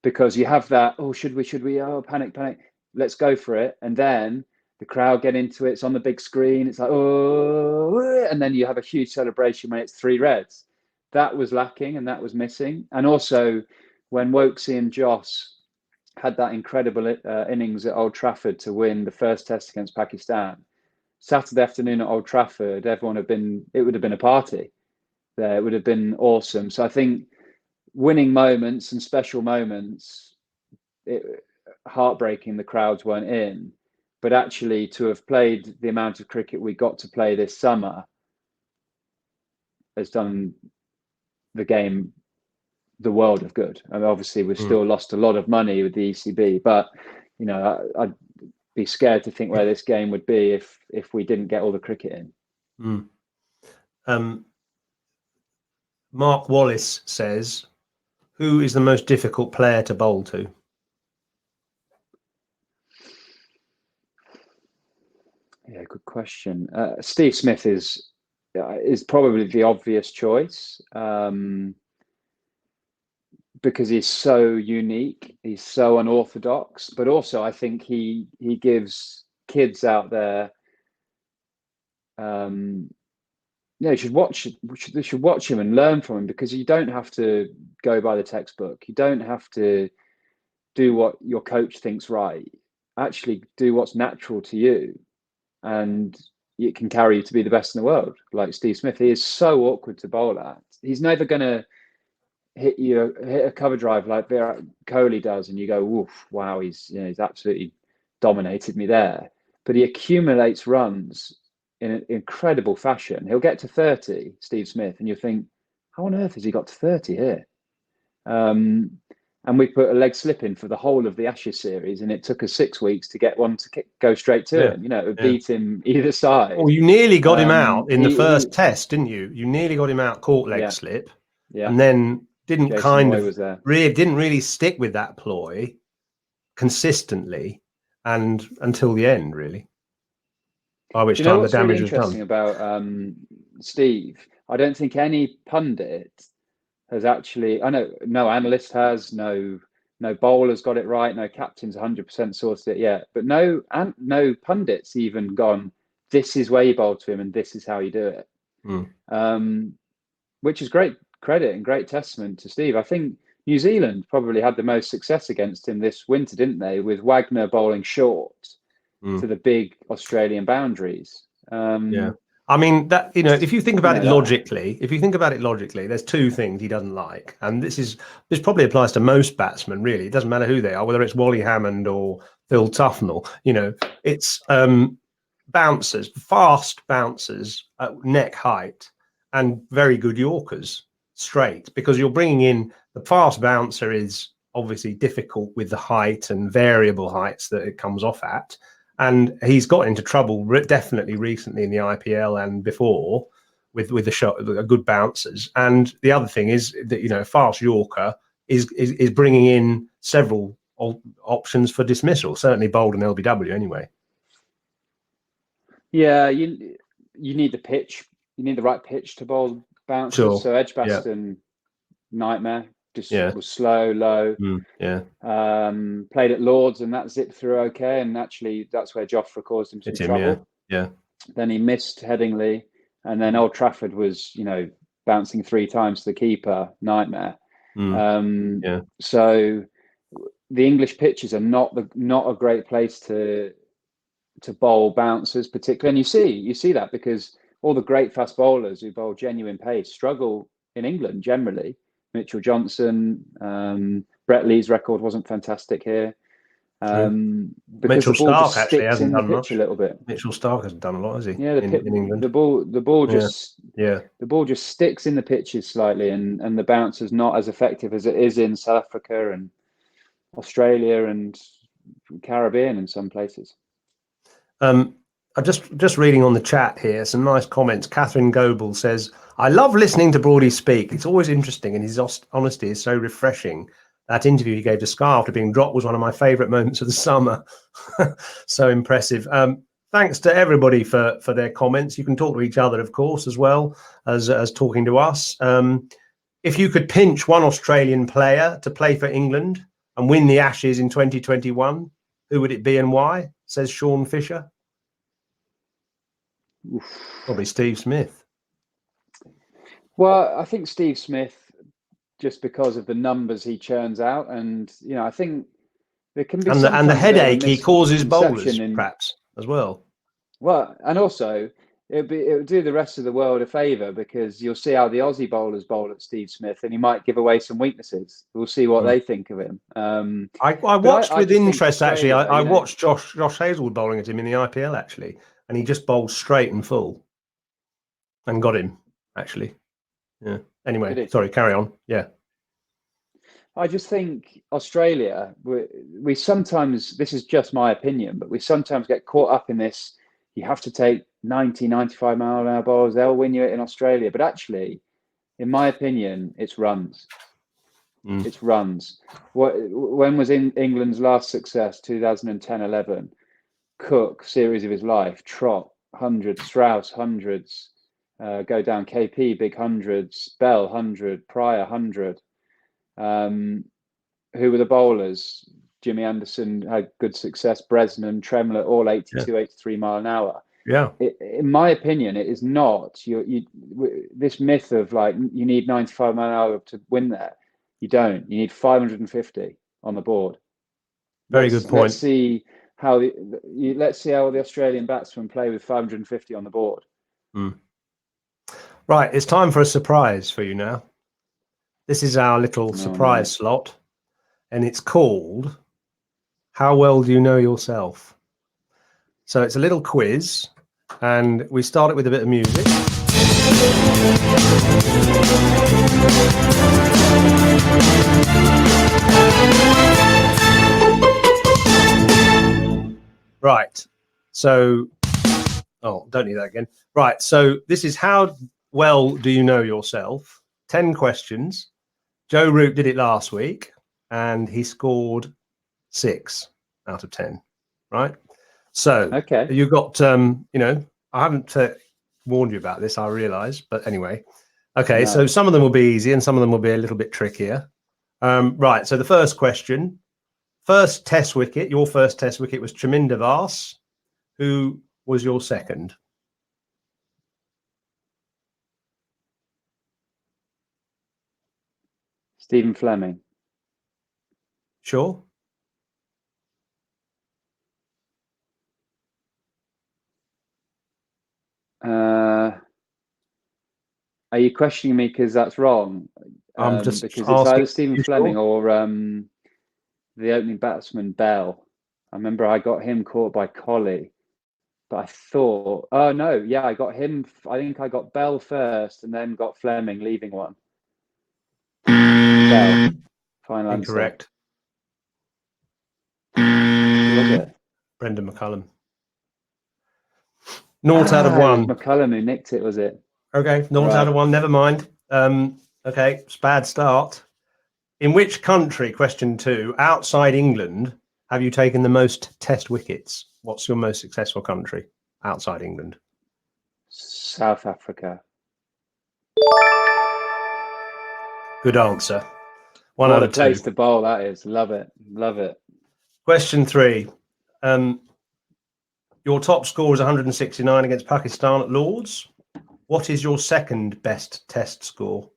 because you have that, should we, panic, let's go for it. And then the crowd get into it, it's on the big screen, it's like, and then you have a huge celebration when it's 3 reds. That was lacking, and that was missing. And also when Wokesy and Joss had that incredible innings at Old Trafford to win the first test against Pakistan. Saturday afternoon at Old Trafford, it would have been a party there. It would have been awesome. So I think winning moments and special moments, heartbreaking the crowds weren't in, but actually to have played the amount of cricket we got to play this summer has done the game the world of good. And obviously we've still lost a lot of money with the ECB, but I'd be scared to think where this game would be if we didn't get all the cricket in. Mark Wallace says, who is the most difficult player to bowl to? Yeah, good question. Steve Smith is probably the obvious choice, because he's so unique, he's so unorthodox, but also I think he gives kids out there, they should watch him and learn from him, because you don't have to go by the textbook. You don't have to do what your coach thinks right. Actually do what's natural to you, and it can carry you to be the best in the world. Like Steve Smith, he is so awkward to bowl at. He's never going to hit a cover drive like Virat Kohli does, and you go, "Oof, wow, he's absolutely dominated me there." But he accumulates runs in an incredible fashion. He'll get to 30, Steve Smith, and you think, "How on earth has he got to 30 here?" And we put a leg slip in for the whole of the Ashes series, and it took us 6 weeks to get one to go straight to him. It would beat him either side. Well, you nearly got him out in the first test, didn't you? You nearly got him out, caught leg slip, and then didn't didn't really stick with that ploy consistently and until the end, really. By which time the damage was done. What's really interesting about Steve? I don't think any pundit has actually. I know no analyst has, no bowler's got it right, no captain's 100% sorted it yet, but no pundits even gone, this is where you bowl to him and this is how you do it. Which is great credit and great testament to Steve. I think New Zealand probably had the most success against him this winter, didn't they? With Wagner bowling short to the big Australian boundaries. I mean, that, if you think about it logically, there's two things he doesn't like. And this probably applies to most batsmen, really. It doesn't matter who they are, whether it's Wally Hammond or Phil Tufnell. It's bouncers, fast bouncers at neck height, and very good Yorkers straight, because you're bringing in the fast bouncer is obviously difficult with the height and variable heights that it comes off at. And he's got into trouble definitely recently in the IPL and before with the shot, good bouncers. And the other thing is that, a fast Yorker is bringing in several options for dismissal, certainly bowled and LBW anyway. Yeah, you need the pitch. You need the right pitch to bowl bouncers. Sure. So Edgbaston, nightmare. Was slow, low. Played at Lords and that zipped through okay. And actually, that's where Jofra caused him some trouble. Yeah. Then he missed Headingley, and then Old Trafford was, bouncing 3 times to the keeper, nightmare. So the English pitches are not a great place to bowl bouncers, particularly. And you see that because all the great fast bowlers who bowl genuine pace struggle in England generally. Mitchell Johnson, Brett Lee's record wasn't fantastic here. Mitchell Stark actually hasn't done much a little bit. Mitchell Stark hasn't done a lot, has he? Yeah, in England. The ball just sticks in the pitches slightly, and the bounce is not as effective as it is in South Africa and Australia and Caribbean in some places. I'm just reading on the chat here, some nice comments. Catherine Goebel says, I love listening to Broady speak. It's always interesting, and his honesty is so refreshing. That interview he gave to Sky after being dropped was one of my favourite moments of the summer. So impressive. Thanks to everybody for their comments. You can talk to each other, of course, as well as talking to us. If you could pinch one Australian player to play for England and win the Ashes in 2021, who would it be and why? Says Sean Fisher. Probably Steve Smith. Well, I think Steve Smith, just because of the numbers he churns out, and I think there can be And the sometimes a bit of a headache he causes bowlers, misconception perhaps, as well. well, and also it would do the rest of the world a favour, because you'll see how the Aussie bowlers bowl at Steve Smith, and he might give away some weaknesses. We'll see what they think of him. I But watched I with just think interest, actually. Australia, I watched Josh Hazelwood bowling at him in the IPL, actually, and he just bowled straight and full and got him, actually. Yeah. Anyway, sorry, carry on. Yeah. I just think Australia, we sometimes, this is just my opinion, but we sometimes get caught up in this. You have to take 90, 95 mile an hour bowls. They'll win you it in Australia. But actually, in my opinion, it's runs. It's runs. When was England's last success? 2010-11. Cook, series of his life. Trott, hundreds. Strauss, hundreds. Go down KP, big hundreds. Bell, 100. Pryor, 100. Who were the bowlers? Jimmy Anderson had good success. Bresnan, Tremlett, all 82, 83 mile an hour. Yeah. In my opinion, it is not this myth of like you need 95 mile an hour to win there. You don't. You need 550 on the board. Very good point. Let's see how the Australian batsmen play with 550 on the board. Right, it's time for a surprise for you now. This is our little surprise slot, and it's called How Well Do You Know Yourself? So it's a little quiz, and we start it with a bit of music. Right, so, don't need that again. Right, so this is How Well Do You Know Yourself? 10 questions. Joe Root did it last week, and he scored 6 out of 10, right? So you got, I haven't warned you about this, I realise, but anyway. Okay, so some of them will be easy and some of them will be a little bit trickier. Right, so the first question, first test wicket, your first test wicket was Chaminda Vaas. Who was your second? Stephen Fleming. Sure. Are you questioning me because that's wrong? I'm just because asking, it's either Stephen Fleming sure? or the opening batsman Bell. I remember I got him caught by Colley, but I thought, oh no, yeah, I got him. I think I got Bell first and then got Fleming leaving one. Bell. Final Incorrect. Answer. Who was it? Brendan McCullum. 0 out of 1. It was McCullum who nicked it, was it? Okay, 0 out of 1. Never mind. Okay, it's a bad start. In which country, question 2, outside England, have you taken the most test wickets? What's your most successful country outside England? South Africa. Good answer. What a place to bowl that is. Love it. Love it. Question 3. Your top score is 169 against Pakistan at Lords. What is your second best test score?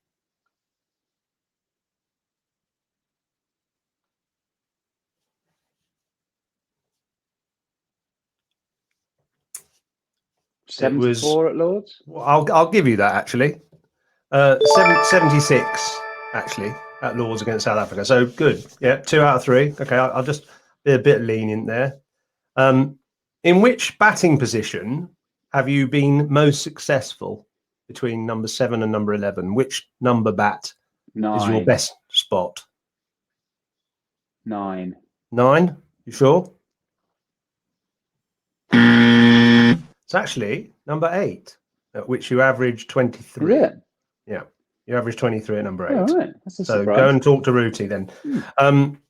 It 74 at Lords? Well, I'll give you that, actually. 76, actually, at Lords against South Africa. So good. Yeah, 2 out of 3. Okay, I'll just be a bit lenient there. In which batting position have you been most successful between number 7 and number 11? Which number bat 9. is your best spot? 9. 9? You sure? It's actually number 8, at which you average 23. Is it? Yeah, you average 23 at number 8. All right. That's a surprise. Go and talk to Rooty then.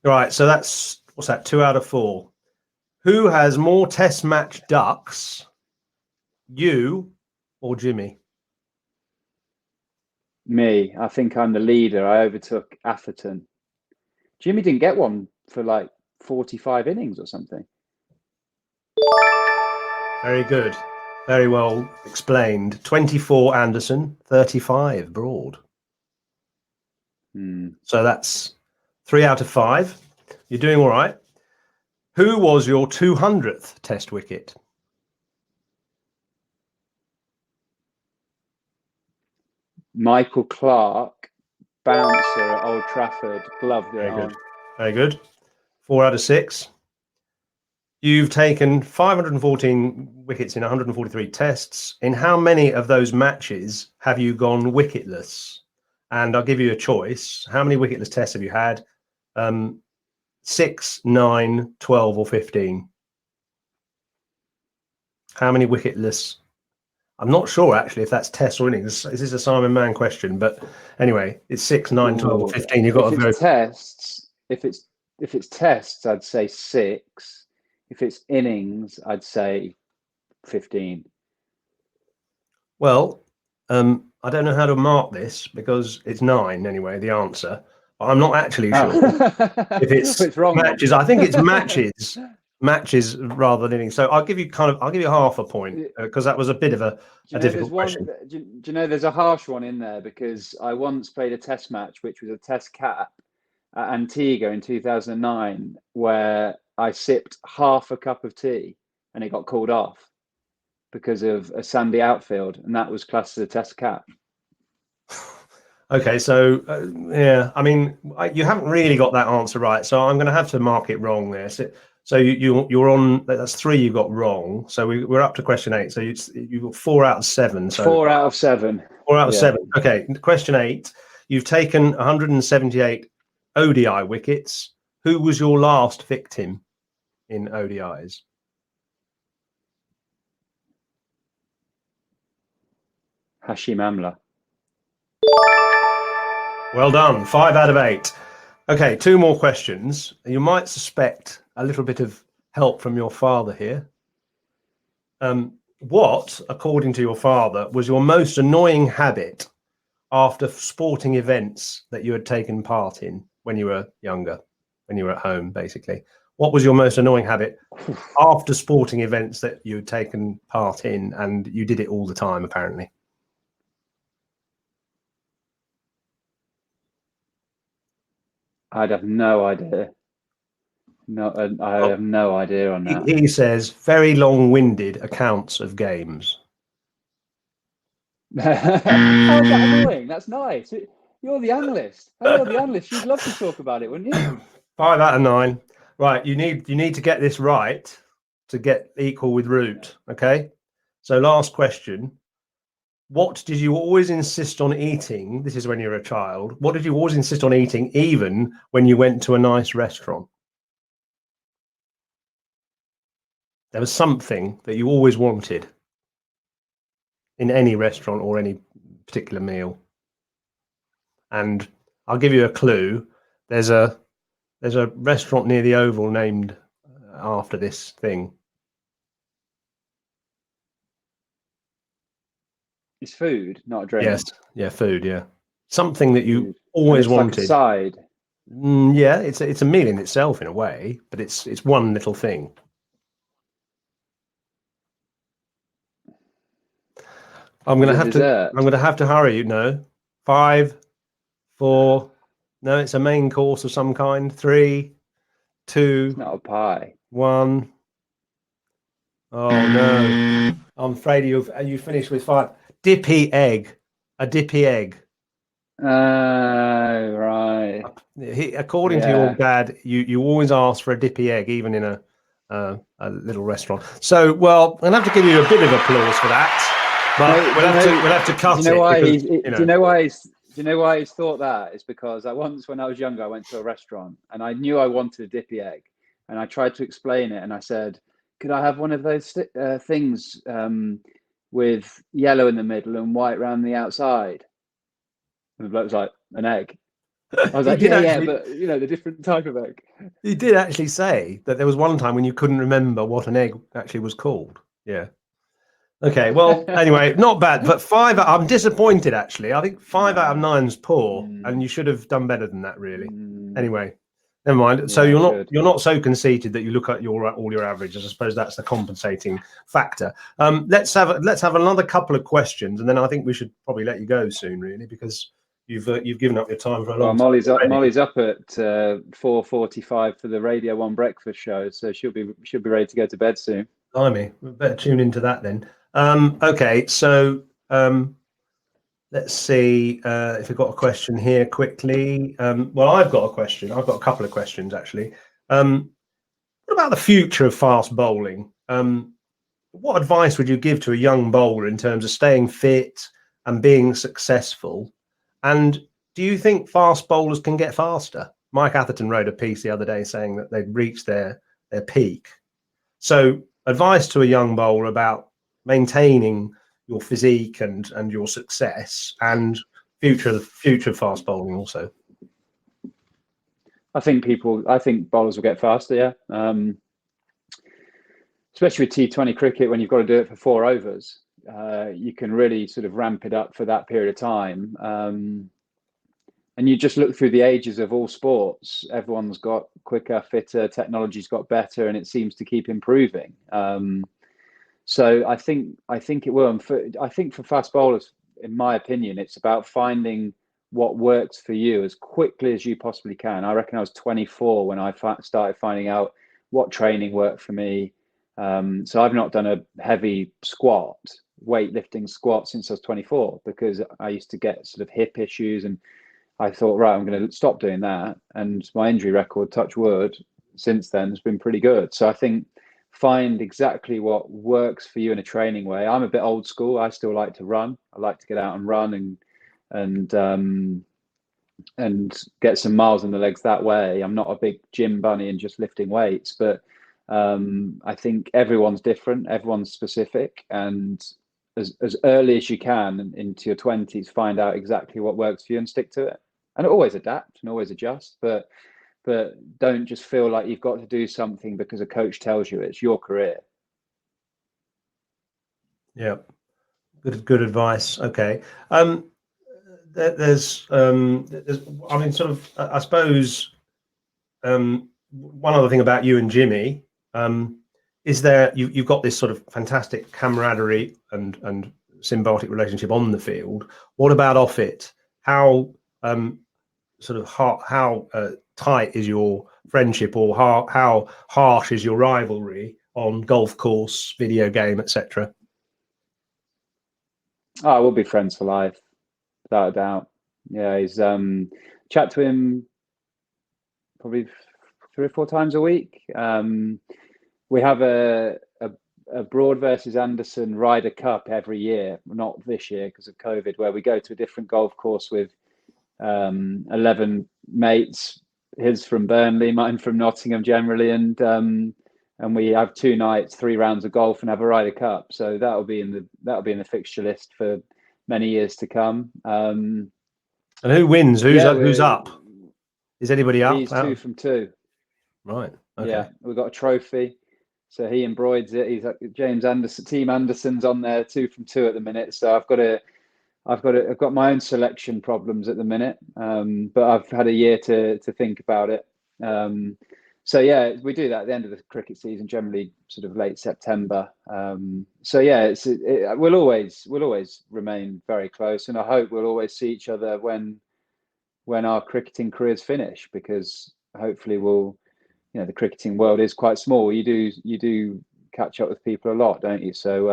Right, so that's, what's that, 2 out of 4. Who has more test match ducks, you or Jimmy? Me. I think I'm the leader. I overtook Atherton. Jimmy didn't get one for like 45 innings or something. Very good. Very well explained. 24 Anderson, 35 Broad. So that's 3 out of 5. You're doing all right. Who was your 200th Test wicket? Michael Clarke, bouncer at Old Trafford, gloved it on. Very good. 4 out of 6. You've taken 514 wickets in 143 tests. In how many of those matches have you gone wicketless? And I'll give you a choice. How many wicketless tests have you had? 6, 9, 12, or 15? How many wicketless? I'm not sure actually if that's tests or innings. This is a Simon Mann question, but anyway, it's 6, 9, 12, or 15. You've got to go. Tests. If it's tests, I'd say 6. If it's innings, I'd say 15. Well, I don't know how to mark this because it's 9 anyway, the answer. I'm not actually sure if it's wrong matches. I think it's matches rather than innings. So I'll give you half a point because that was a bit of a difficult question. Do you know there's a harsh one in there because I once played a test match, which was a test cap at Antigua in 2009, where I sipped half a cup of tea and it got called off because of a sandy outfield, and that was classed as a test cap. Okay, so yeah, I mean, you haven't really got that answer right, so I'm going to have to mark it wrong there. So you're on. That's 3 you got wrong. So we're up to question 8. So you got 4 out of 7. So 4 out of 7. 4 out of 7. Okay, question 8. You've taken 178 ODI wickets. Who was your last victim in ODIs? Hashim Amla. Well done. 5 out of 8. Okay, 2 more questions. You might suspect a little bit of help from your father here. What, according to your father, was your most annoying habit after sporting events that you had taken part in when you were younger, when you were at home, basically? What was your most annoying habit after sporting events that you had taken part in, and you did it all the time, apparently? I'd have no idea. No, I have no idea on that. He says very long-winded accounts of games. How is that annoying? That's nice. You're the analyst. You're the analyst. You'd love to talk about it, wouldn't you? 5 out of 9. Right, you need to get this right to get equal with root. Okay. So last question. What did you always insist on eating? This is when you were a child. What did you always insist on eating, even when you went to a nice restaurant? There was something that you always wanted in any restaurant or any particular meal. And I'll give you a clue. There's a restaurant near the Oval named after this thing. It's food, not a drink. Yes, yeah, food, yeah. Something that you always wanted. Like a side. Yeah, it's a meal in itself in a way, but it's one little thing. I'm gonna have to hurry you. No, 5, 4. No, it's a main course of some kind. 3, 2. It's not a pie. 1. Oh no! I'm afraid you finished with 5. Dippy egg. A dippy egg. Oh, right. According to your dad, you always ask for a dippy egg, even in a little restaurant. So, well, I'll have to give you a bit of applause for that. But we'll have to cut it. Do you know why he's thought that? It's because once when I was younger, I went to a restaurant and I knew I wanted a dippy egg, and I tried to explain it, and I said, "Could I have one of those things with yellow in the middle and white around the outside?" And the bloke was like, "An egg." I was like, yeah, but the different type of egg. He did actually say that there was one time when you couldn't remember what an egg actually was called. Yeah. Okay, well, anyway, not bad, but 5. I'm disappointed actually. I think 5 out of 9 is poor, and you should have done better than that, really. Anyway, never mind. So you're not so conceited that you look at all your averages. I suppose that's the compensating factor. Let's have another couple of questions, and then I think we should probably let you go soon, really, because you've given up your time for a Well, long time already. Molly's up at 4:45 for the Radio 1 breakfast show, so she'll be ready to go to bed soon. Blimey, we better tune into that then. Okay, so let's see if we've got a question here quickly. Well, I've got a question. I've got a couple of questions actually. What about the future of fast bowling? What advice would you give to a young bowler in terms of staying fit and being successful? And do you think fast bowlers can get faster? Mike Atherton wrote a piece the other day saying that they'd reached their peak. So advice to a young bowler about maintaining your physique and your success, and future of fast bowling also. I think bowlers will get faster, yeah. Especially with T20 cricket, when you've got to do it for 4 overs, you can really sort of ramp it up for that period of time. And you just look through the ages of all sports, everyone's got quicker, fitter, technology's got better, and it seems to keep improving. So I think it will. And I think for fast bowlers, in my opinion, it's about finding what works for you as quickly as you possibly can. I reckon I was 24 when I started finding out what training worked for me. So I've not done a heavy weightlifting squat since I was 24, because I used to get sort of hip issues, and I thought, right, I'm going to stop doing that. And my injury record, touch wood, since then has been pretty good. So I think find exactly what works for you in a training way. I'm a bit old school. I still like to run. I like to get out and run and get some miles in the legs that way. I'm not a big gym bunny and just lifting weights, but I think everyone's different, everyone's specific, and as early as you can into your 20s, find out exactly what works for you and stick to it. And always adapt and always adjust, but don't just feel like you've got to do something because a coach tells you. It's your career. Yeah, good advice. Okay. There's I mean, sort of, I suppose, one other thing about you and Jimmy, is there, you've got this sort of fantastic camaraderie and symbiotic relationship on the field. What about off it? How how tight is your friendship, or how harsh is your rivalry on golf course, video game, etc.? Oh, we'll be friends for life, without a doubt. Yeah, he's chat to him probably 3 or 4 times a week. We have a Broad versus Anderson Ryder Cup every year, not this year because of COVID, where we go to a different golf course with 11 mates, his from Burnley, mine from Nottingham generally, and we have 2 nights, 3 rounds of golf, and have a Ryder Cup. So that'll be in the fixture list for many years to come. And who wins? Who's up? Is anybody up? He's 2 from 2. Right. Okay. Yeah, we've got a trophy. So he embroids it. He's like James Anderson. Team Anderson's on there, 2 from 2 at the minute. So I've got my own selection problems at the minute, but I've had a year to think about it. So yeah, we do that at the end of the cricket season, generally sort of late September. So yeah, we'll always remain very close, and I hope we'll always see each other when our cricketing careers finish, because hopefully the cricketing world is quite small. You do catch up with people a lot, don't you? So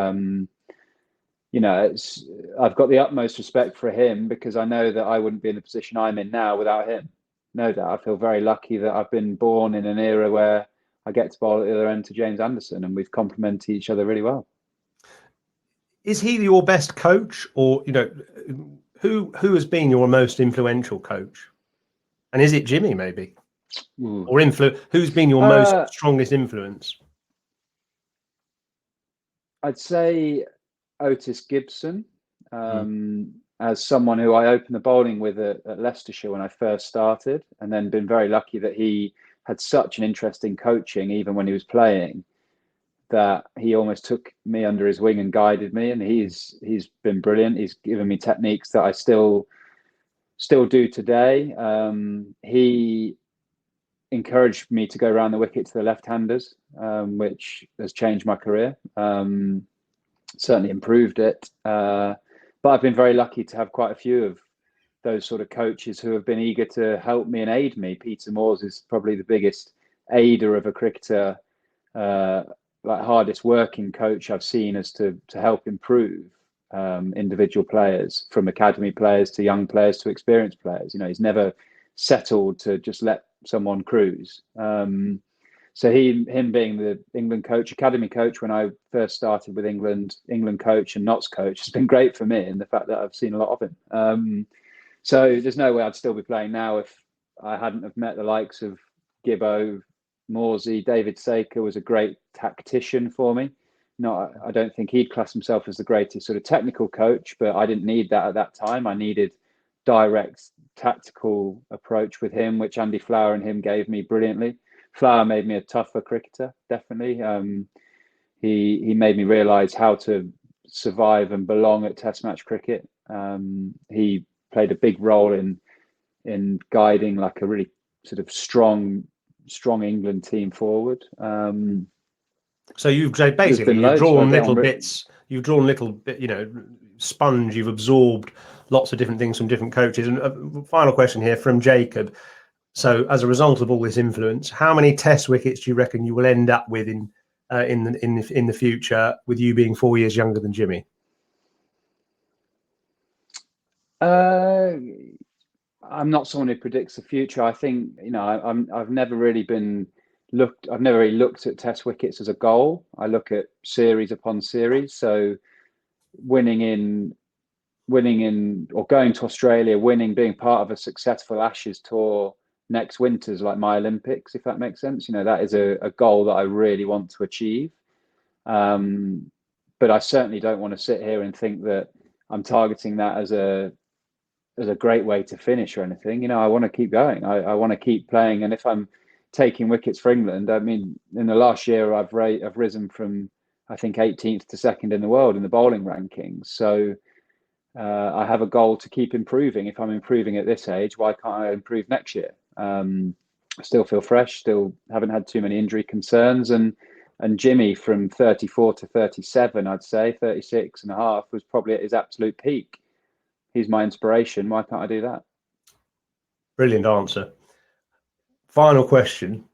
I've got the utmost respect for him, because I know that I wouldn't be in the position I'm in now without him. No doubt. I feel very lucky that I've been born in an era where I get to bowl at the other end to James Anderson, and we've complemented each other really well. Is he your best coach, or who has been your most influential coach? And is it Jimmy maybe? Ooh. Or who's been your most strongest influence? I'd say Otis Gibson, as someone who I opened the bowling with at Leicestershire when I first started, and then been very lucky that he had such an interest in coaching, even when he was playing, that he almost took me under his wing and guided me. And he's been brilliant. He's given me techniques that I still do today. He encouraged me to go around the wicket to the left-handers, which has changed my career. Certainly improved it. But I've been very lucky to have quite a few those sort of coaches who have been eager to help me and aid me. Peter Moores is probably the biggest aider of a cricketer, like hardest working coach I've seen as to help improve individual players, from academy players to young players to experienced players. He's never settled to just let someone cruise. So him being the England coach, academy coach when I first started with England coach and Notts coach, has been great for me, and the fact that I've seen a lot of him. So there's no way I'd still be playing now if I hadn't have met the likes of Gibbo, Morsey. David Saker was a great tactician for me. I don't think he'd class himself as the greatest sort of technical coach, but I didn't need that at that time. I needed direct tactical approach with him, which Andy Flower and him gave me brilliantly. Flower made me a tougher cricketer, definitely. He made me realise how to survive and belong at Test match cricket. He played a big role in guiding like a really sort of strong England team forward. So you've basically you've drawn little bit, sponge. You've absorbed lots of different things from different coaches. And final question here from Jacob. So, as a result of all this influence, how many Test wickets do you reckon you will end up with in the future, with you being 4 years younger than Jimmy? I'm not someone who predicts the future. I think I've never really looked at Test wickets as a goal. I look at series upon series. So, winning in or going to Australia, being part of a successful Ashes tour next winter's like my Olympics, if that makes sense. That is a goal that I really want to achieve. But I certainly don't want to sit here and think that I'm targeting that as a great way to finish or anything. I want to keep going. I want to keep playing. And if I'm taking wickets for England, I mean, in the last year, I've risen from, I think, 18th to 2nd in the world in the bowling rankings. So I have a goal to keep improving. If I'm improving at this age, why can't I improve next year? I still feel fresh, still haven't had too many injury concerns. And Jimmy, from 34 to 37, I'd say 36 and a half, was probably at his absolute peak. He's my inspiration. Why can't I do that? Brilliant answer. Final question.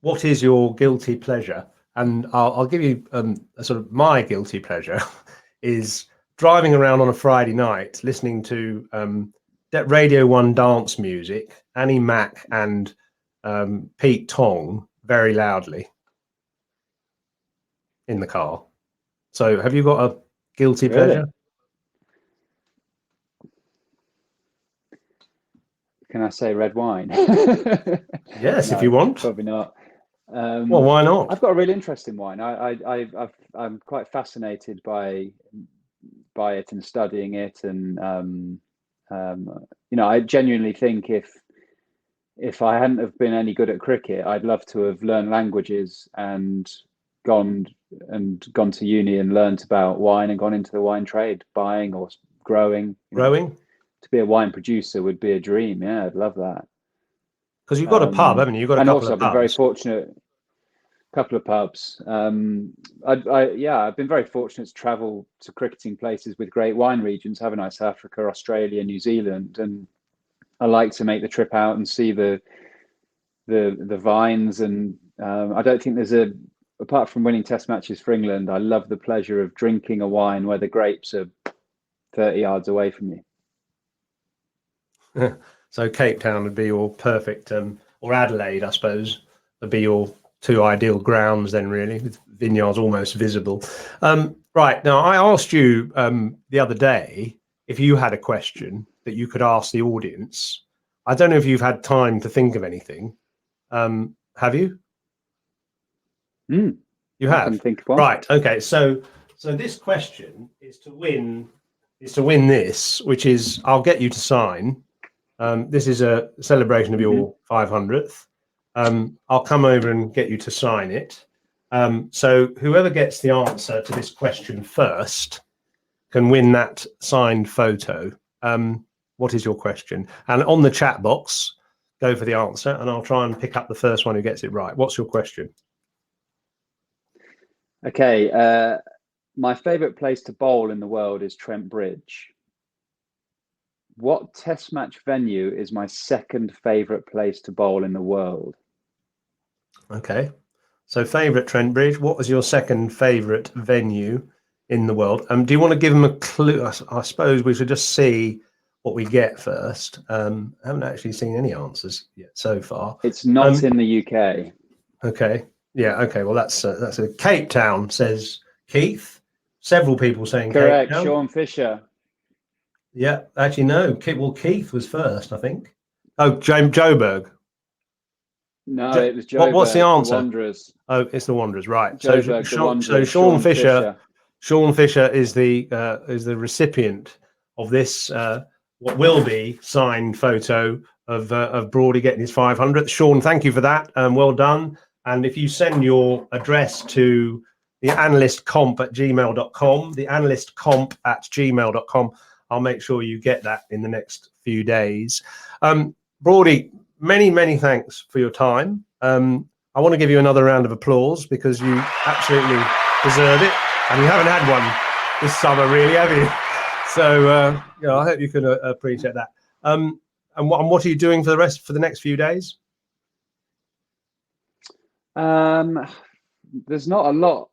What is your guilty pleasure? And I'll give you a sort of my guilty pleasure is driving around on a Friday night, listening to Radio 1 dance music, Annie Mac and Pete Tong very loudly in the car. So have you got a guilty pleasure? Can I say red wine? Yes, No, if you want. Probably not. Well, why not? I've got a real interest in wine. I'm quite fascinated by it and studying it, and I genuinely think if I hadn't have been any good at cricket, I'd love to have learned languages and gone to uni and learned about wine and gone into the wine trade, buying or growing. To be a wine producer would be a dream. Yeah, I'd love that. Because you've got a pub, haven't you? You've got a couple of pubs. And also, I've been very fortunate. Couple of pubs. I've been very fortunate to travel to cricketing places with great wine regions, haven't I? South Africa, Australia, New Zealand, and I like to make the trip out and see the vines. And I don't think there's apart from winning Test matches for England, I love the pleasure of drinking a wine where the grapes are 30 yards away from you. So Cape Town would be your perfect, or Adelaide, I suppose, would be your two ideal grounds then, really, with vineyards almost visible. Right, now I asked you the other day if you had a question that you could ask the audience. I don't know if you've had time to think of anything. Have you? You have? I can think of one. Right, okay, so this question is to win this, which is I'll get you to sign. This is a celebration of your 500th. I'll come over and get you to sign it. So whoever gets the answer to this question first can win that signed photo. What is your question? And on the chat box, go for the answer, and I'll try and pick up the first one who gets it right. What's your question? Okay. My favourite place to bowl in the world is Trent Bridge. what test match venue is my second favourite place to bowl in the world? Okay. So favourite Trent Bridge. What was your second favourite venue in the world? Do you want to give them a clue? I suppose we should just see what we get first. I haven't actually seen any answers yet so far. It's not in the UK. Okay. Yeah. Okay. Well, that's a Cape Town, says Keith. Several people saying Correct. Cape Town. Sean Fisher. Yeah. Actually, no. Well, Keith was first, I think. Oh, Joburg. No, it was Joburg. What's the answer? The Wanderers. Oh, it's the Wanderers, right? Joburg, So Sean Fisher. Sean Fisher is the recipient of this what will be signed photo of Broady getting his 500th. Sean, thank you for that. Well done. And if you send your address to the analystcomp@gmail.com, the analystcomp@gmail.com, I'll make sure you get that in the next few days. Broady, many thanks for your time. I want to give you another round of applause because you absolutely deserve it, and you haven't had one this summer, really, have you? So I hope you can appreciate that. And what are you doing for the next few days? There's not a lot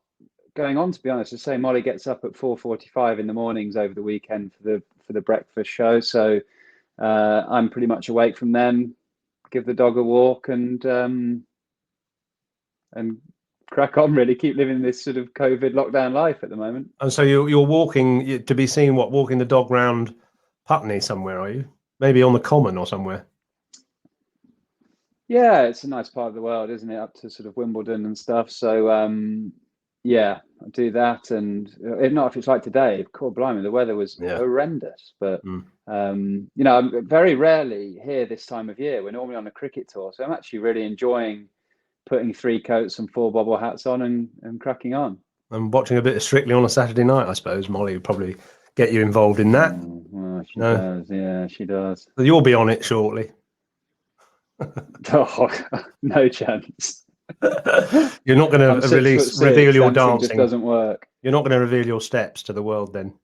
going on, to be honest. To say, Molly gets up at 4:45 in the mornings over the weekend for the breakfast show, so I'm pretty much awake from then. Give the dog a walk and crack on. Really, keep living this sort of COVID lockdown life at the moment. And so you're walking to be seen. Walking the dog round Putney somewhere? Are you maybe on the Common or somewhere? Yeah, it's a nice part of the world, isn't it? Up to sort of Wimbledon and stuff. So yeah, I do that, and if not, if it's like today, God blimey, the weather was horrendous. But I'm very rarely here this time of year. We're normally on a cricket tour, so I'm actually really enjoying putting 3 coats and 4 bobble hats on and cracking on. And watching a bit of Strictly on a Saturday night, I suppose. Molly would probably get you involved in that. Well, she does. Yeah, she does. So you'll be on it shortly. Oh, no chance. You're not going to reveal your dancing. Just doesn't work. You're not going to reveal your steps to the world then.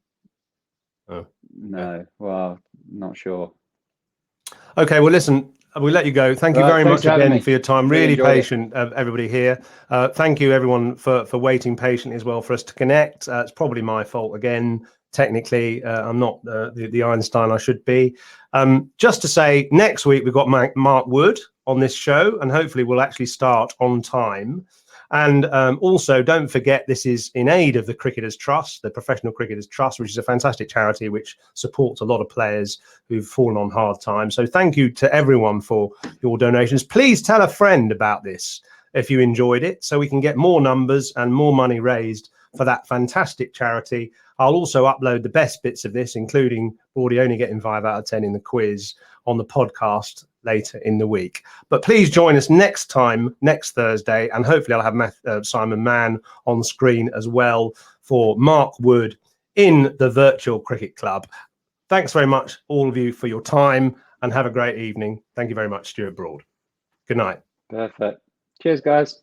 Oh, no. Well, not sure. Okay. Well, listen. We'll let you go. Thank you very much again for your time. Really patient, everybody here. Thank you, everyone, for waiting patiently as well for us to connect. It's probably my fault again. Technically, I'm not the Einstein I should be. Just to say, next week we've got Mark Wood on this show, and hopefully we'll actually start on time. And also, don't forget, this is in aid of the Cricketers Trust, the Professional Cricketers Trust, which is a fantastic charity which supports a lot of players who've fallen on hard times. So thank you to everyone for your donations. Please tell a friend about this if you enjoyed it, so we can get more numbers and more money raised for that fantastic charity. I'll also upload the best bits of this, including already only getting 5 out of 10 in the quiz, on the podcast later in the week. But please join us next Thursday, and hopefully I'll have Simon Mann on screen as well for Mark Wood in the Virtual Cricket Club. Thanks very much, all of you, for your time, and have a great evening. Thank you very much, Stuart Broad. Good night. Perfect. Cheers, guys.